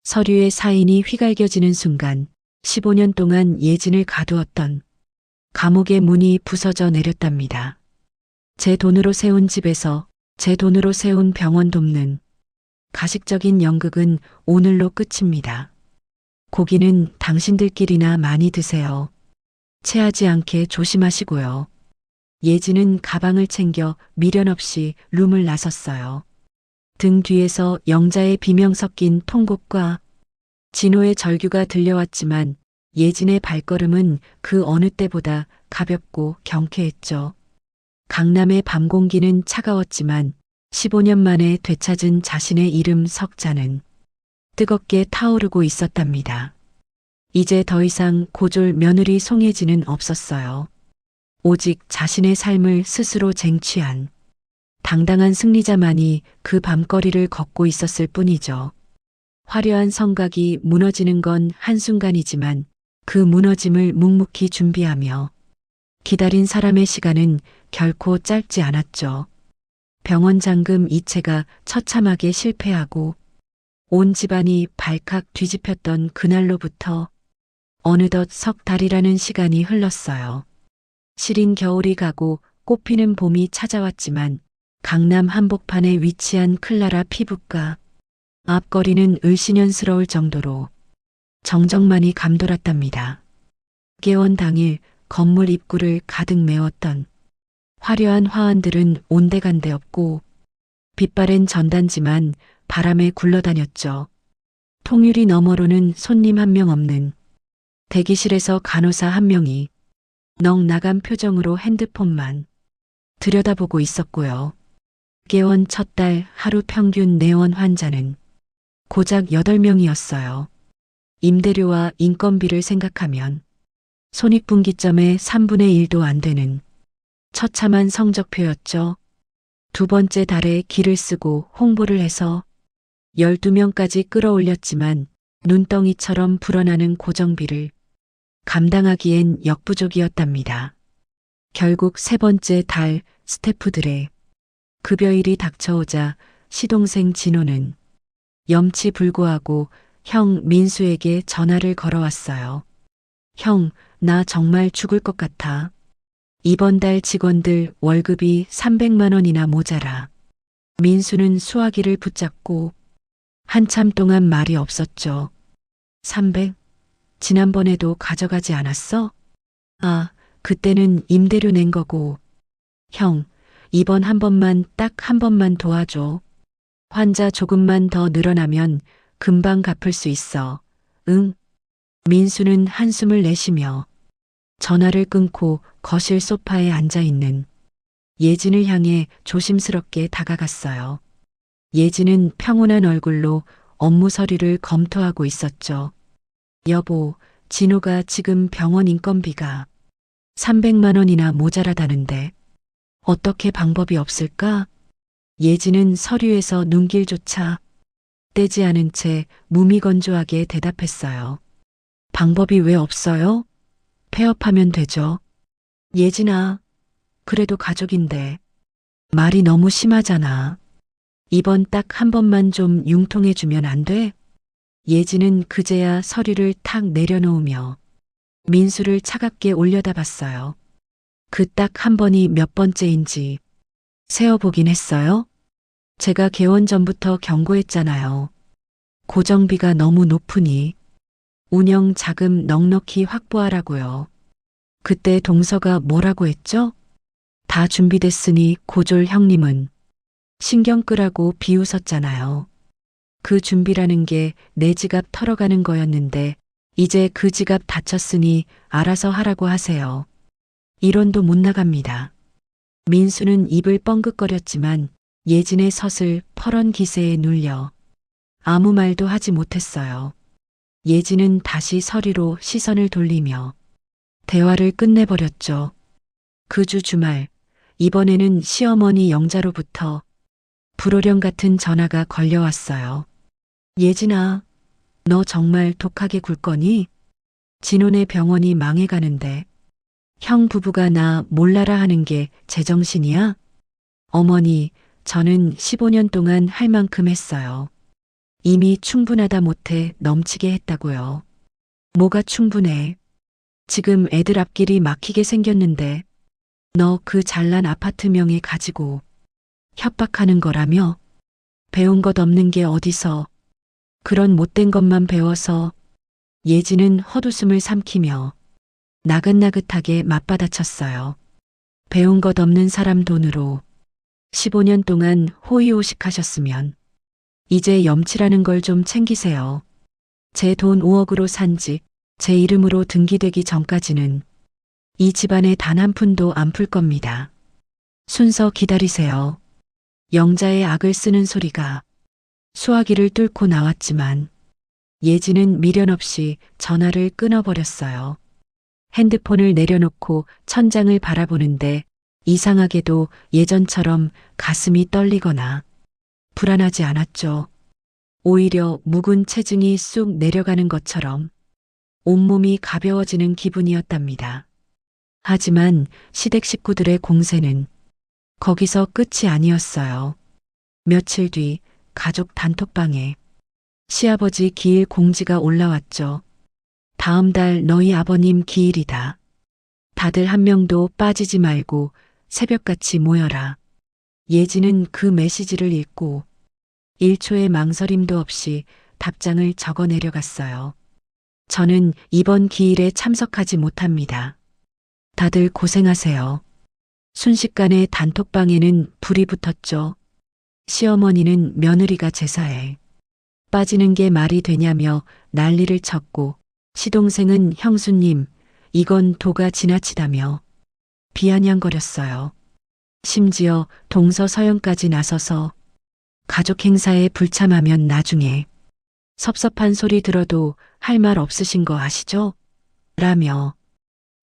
서류의 사인이 휘갈겨지는 순간 15년 동안 예진을 가두었던 감옥의 문이 부서져 내렸답니다. 제 돈으로 세운 집에서 제 돈으로 세운 병원 돕는 가식적인 연극은 오늘로 끝입니다. 고기는 당신들끼리나 많이 드세요. 체하지 않게 조심하시고요. 예진은 가방을 챙겨 미련 없이 룸을 나섰어요. 등 뒤에서 영자의 비명 섞인 통곡과 진호의 절규가 들려왔지만 예진의 발걸음은 그 어느 때보다 가볍고 경쾌했죠. 강남의 밤 공기는 차가웠지만 15년 만에 되찾은 자신의 이름 석자는 뜨겁게 타오르고 있었답니다. 이제 더 이상 고졸 며느리 송혜진은 없었어요. 오직 자신의 삶을 스스로 쟁취한 당당한 승리자만이 그 밤거리를 걷고 있었을 뿐이죠. 화려한 성각이 무너지는 건 한순간이지만 그 무너짐을 묵묵히 준비하며 기다린 사람의 시간은 결코 짧지 않았죠. 병원 잔금 이체가 처참하게 실패하고 온 집안이 발칵 뒤집혔던 그날로부터 어느덧 석 달이라는 시간이 흘렀어요. 시린 겨울이 가고 꽃피는 봄이 찾아왔지만 강남 한복판에 위치한 클라라 피부과 앞거리는 을씨년스러울 정도로 정적만이 감돌았답니다. 개원 당일 건물 입구를 가득 메웠던 화려한 화환들은 온데간데 없고 빛바랜 전단지만 바람에 굴러다녔죠. 통유리 너머로는 손님 한 명 없는 대기실에서 간호사 한 명이 넋 나간 표정으로 핸드폰만 들여다보고 있었고요. 개원 첫 달 하루 평균 내원 환자는 고작 8명이었어요. 임대료와 인건비를 생각하면 손익분기점의 3분의 1도 안 되는 처참한 성적표였죠. 두 번째 달에 기를 쓰고 홍보를 해서 12명까지 끌어올렸지만 눈덩이처럼 불어나는 고정비를 감당하기엔 역부족이었답니다. 결국 세 번째 달 스태프들의 급여일이 닥쳐오자 시동생 진호는 염치불고하고 형 민수에게 전화를 걸어왔어요. 형, 나 정말 죽을 것 같아. 이번 달 직원들 월급이 300만 원이나 모자라. 민수는 수화기를 붙잡고 한참 동안 말이 없었죠. 300? 지난번에도 가져가지 않았어? 아, 그때는 임대료 낸 거고. 형, 이번 한 번만 딱 한 번만 도와줘. 환자 조금만 더 늘어나면 금방 갚을 수 있어. 응? 민수는 한숨을 내쉬며 전화를 끊고 거실 소파에 앉아 있는 예진을 향해 조심스럽게 다가갔어요. 예진은 평온한 얼굴로 업무 서류를 검토하고 있었죠. 여보, 진호가 지금 병원 인건비가 300만 원이나 모자라다는데 어떻게 방법이 없을까? 예진은 서류에서 눈길조차 떼지 않은 채 무미건조하게 대답했어요. 방법이 왜 없어요? 폐업하면 되죠. 예진아, 그래도 가족인데 말이 너무 심하잖아. 이번 딱 한 번만 좀 융통해주면 안 돼? 예진은 그제야 서류를 탁 내려놓으며 민수를 차갑게 올려다봤어요. 그 딱 한 번이 몇 번째인지 세어보긴 했어요? 제가 개원 전부터 경고했잖아요. 고정비가 너무 높으니 운영 자금 넉넉히 확보하라고요. 그때 동서가 뭐라고 했죠? 다 준비됐으니 고졸 형님은 신경 끄라고 비웃었잖아요. 그 준비라는 게 내 지갑 털어가는 거였는데 이제 그 지갑 다쳤으니 알아서 하라고 하세요. 이론도 못 나갑니다. 민수는 입을 뻥긋거렸지만 예진의 서슬 퍼런 기세에 눌려 아무 말도 하지 못했어요. 예진은 다시 서리로 시선을 돌리며 대화를 끝내버렸죠. 그 주 주말, 이번에는 시어머니 영자로부터 불호령 같은 전화가 걸려왔어요. 예진아, 너 정말 독하게 굴 거니? 진혼의 병원이 망해가는데 형 부부가 나 몰라라 하는 게 제정신이야? 어머니, 저는 15년 동안 할 만큼 했어요. 이미 충분하다 못해 넘치게 했다고요. 뭐가 충분해? 지금 애들 앞길이 막히게 생겼는데 너 그 잘난 아파트 명예 가지고 협박하는 거라며? 배운 것 없는 게 어디서 그런 못된 것만 배워서. 예진은 헛웃음을 삼키며 나긋나긋하게 맞받아쳤어요. 배운 것 없는 사람 돈으로 15년 동안 호의호식하셨으면 이제 염치라는 걸 좀 챙기세요. 제 돈 5억으로 산 집, 제 이름으로 등기되기 전까지는 이 집안에 단 한 푼도 안 풀 겁니다. 순서 기다리세요. 영자의 악을 쓰는 소리가 수화기를 뚫고 나왔지만 예진은 미련 없이 전화를 끊어버렸어요. 핸드폰을 내려놓고 천장을 바라보는데 이상하게도 예전처럼 가슴이 떨리거나 불안하지 않았죠. 오히려 묵은 체중이 쑥 내려가는 것처럼 온몸이 가벼워지는 기분이었답니다. 하지만 시댁 식구들의 공세는 거기서 끝이 아니었어요. 며칠 뒤 가족 단톡방에 시아버지 기일 공지가 올라왔죠. 다음 달 너희 아버님 기일이다. 다들 한 명도 빠지지 말고 새벽같이 모여라. 예진은 그 메시지를 읽고 1초의 망설임도 없이 답장을 적어 내려갔어요. 저는 이번 기일에 참석하지 못합니다. 다들 고생하세요. 순식간에 단톡방에는 불이 붙었죠. 시어머니는 며느리가 제사에 빠지는 게 말이 되냐며 난리를 쳤고 시동생은 형수님, 이건 도가 지나치다며 비아냥거렸어요. 심지어 동서 서연까지 나서서 가족 행사에 불참하면 나중에 섭섭한 소리 들어도 할 말 없으신 거 아시죠? 라며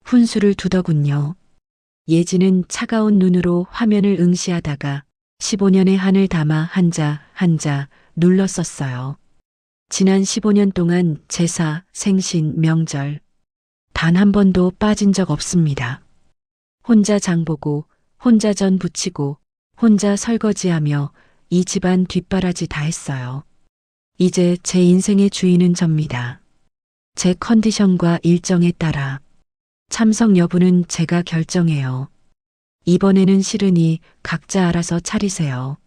훈수를 두더군요. 예진은 차가운 눈으로 화면을 응시하다가 15년의 한을 담아 한자 눌렀었어요. 지난 15년 동안 제사, 생신, 명절 단 한 번도 빠진 적 없습니다. 혼자 장보고, 혼자 전 부치고, 혼자 설거지하며 이 집안 뒷바라지 다 했어요. 이제 제 인생의 주인은 접니다. 제 컨디션과 일정에 따라 참석 여부는 제가 결정해요. 이번에는 싫으니 각자 알아서 차리세요.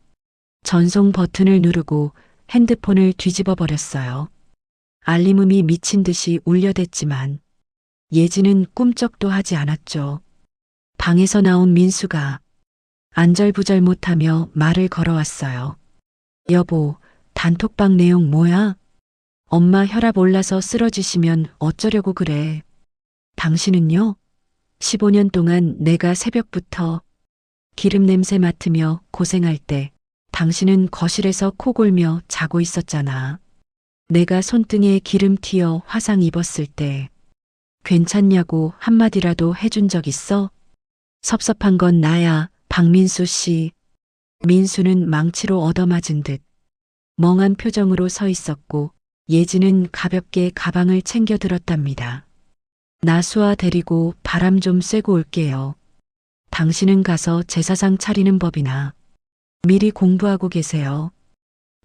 전송 버튼을 누르고 핸드폰을 뒤집어 버렸어요. 알림음이 미친 듯이 울려댔지만 예진은 꿈쩍도 하지 않았죠. 방에서 나온 민수가 안절부절 못하며 말을 걸어왔어요. 여보, 단톡방 내용 뭐야? 엄마 혈압 올라서 쓰러지시면 어쩌려고 그래. 당신은요? 15년 동안 내가 새벽부터 기름 냄새 맡으며 고생할 때 당신은 거실에서 코 골며 자고 있었잖아. 내가 손등에 기름 튀어 화상 입었을 때 괜찮냐고 한마디라도 해준 적 있어? 섭섭한 건 나야, 박민수 씨. 민수는 망치로 얻어맞은 듯 멍한 표정으로 서 있었고 예진은 가볍게 가방을 챙겨 들었답니다. 나 수아 데리고 바람 좀 쐬고 올게요. 당신은 가서 제사상 차리는 법이나 미리 공부하고 계세요.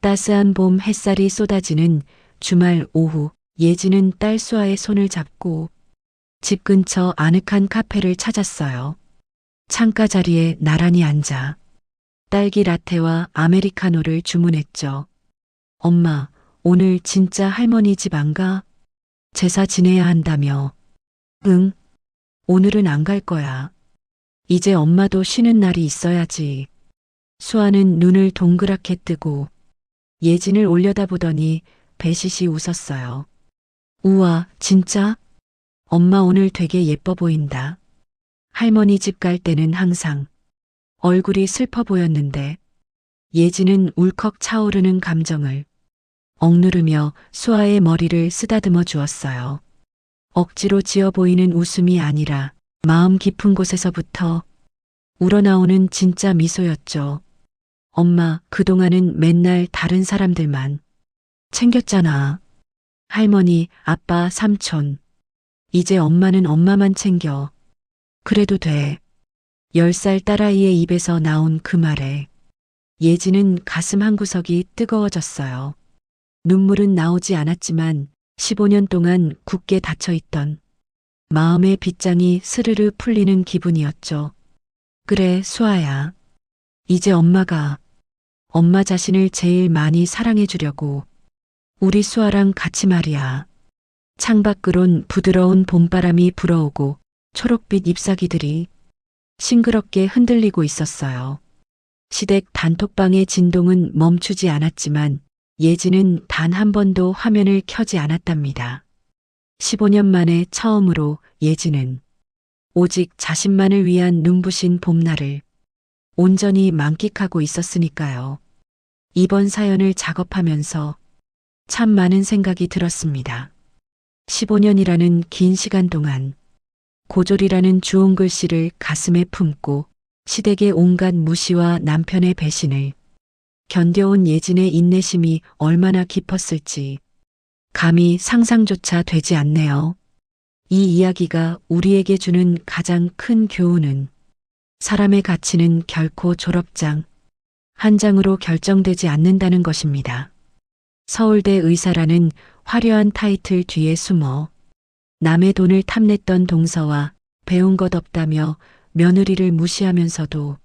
따스한 봄 햇살이 쏟아지는 주말 오후 예진은 딸 수아의 손을 잡고 집 근처 아늑한 카페를 찾았어요. 창가 자리에 나란히 앉아 딸기 라테와 아메리카노를 주문했죠. 엄마, 오늘 진짜 할머니 집 안 가? 제사 지내야 한다며. 응, 오늘은 안 갈 거야. 이제 엄마도 쉬는 날이 있어야지. 수아는 눈을 동그랗게 뜨고 예진을 올려다보더니 배시시 웃었어요. 우와, 진짜? 엄마 오늘 되게 예뻐 보인다. 할머니 집 갈 때는 항상 얼굴이 슬퍼 보였는데 예진은 울컥 차오르는 감정을 억누르며 수아의 머리를 쓰다듬어 주었어요. 억지로 지어 보이는 웃음이 아니라 마음 깊은 곳에서부터 우러나오는 진짜 미소였죠. 엄마, 그동안은 맨날 다른 사람들만 챙겼잖아. 할머니, 아빠, 삼촌. 이제 엄마는 엄마만 챙겨. 그래도 돼. 10살 딸아이의 입에서 나온 그 말에 예진은 가슴 한구석이 뜨거워졌어요. 눈물은 나오지 않았지만 15년 동안 굳게 닫혀있던 마음의 빗장이 스르르 풀리는 기분이었죠. 그래, 수아야. 이제 엄마가 엄마 자신을 제일 많이 사랑해 주려고 우리 수아랑 같이 말이야. 창밖으론 부드러운 봄바람이 불어오고 초록빛 잎사귀들이 싱그럽게 흔들리고 있었어요. 시댁 단톡방의 진동은 멈추지 않았지만 예진은 단 한 번도 화면을 켜지 않았답니다. 15년 만에 처음으로 예진은 오직 자신만을 위한 눈부신 봄날을 온전히 만끽하고 있었으니까요. 이번 사연을 작업하면서 참 많은 생각이 들었습니다. 15년이라는 긴 시간 동안 고졸이라는 주홍 글씨를 가슴에 품고 시댁의 온갖 무시와 남편의 배신을 견뎌온 예진의 인내심이 얼마나 깊었을지 감히 상상조차 되지 않네요. 이 이야기가 우리에게 주는 가장 큰 교훈은 사람의 가치는 결코 졸업장 한 장으로 결정되지 않는다는 것입니다. 서울대 의사라는 화려한 타이틀 뒤에 숨어 남의 돈을 탐냈던 동서와 배운 것 없다며 며느리를 무시하면서도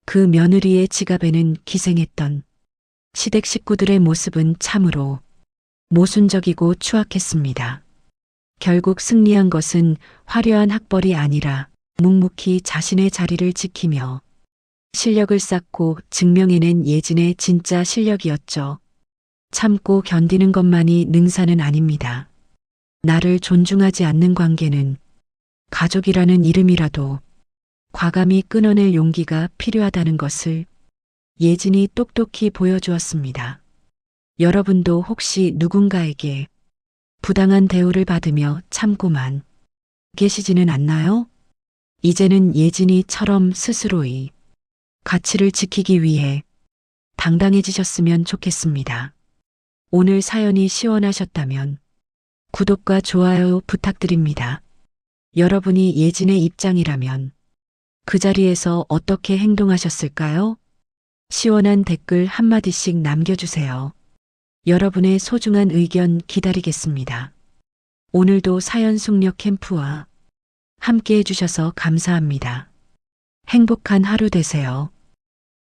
그 며느리의 지갑에는 기생했던 시댁 식구들의 모습은 참으로 모순적이고 추악했습니다. 결국 승리한 것은 화려한 학벌이 아니라 묵묵히 자신의 자리를 지키며 실력을 쌓고 증명해낸 예진의 진짜 실력이었죠. 참고 견디는 것만이 능사는 아닙니다. 나를 존중하지 않는 관계는 가족이라는 이름이라도 과감히 끊어낼 용기가 필요하다는 것을 예진이 똑똑히 보여주었습니다. 여러분도 혹시 누군가에게 부당한 대우를 받으며 참고만 계시지는 않나요? 이제는 예진이처럼 스스로의 가치를 지키기 위해 당당해지셨으면 좋겠습니다. 오늘 사연이 시원하셨다면 구독과 좋아요 부탁드립니다. 여러분이 예진의 입장이라면 그 자리에서 어떻게 행동하셨을까요? 시원한 댓글 한마디씩 남겨주세요. 여러분의 소중한 의견 기다리겠습니다. 오늘도 사연 숙력 캠프와 함께 해주셔서 감사합니다. 행복한 하루 되세요.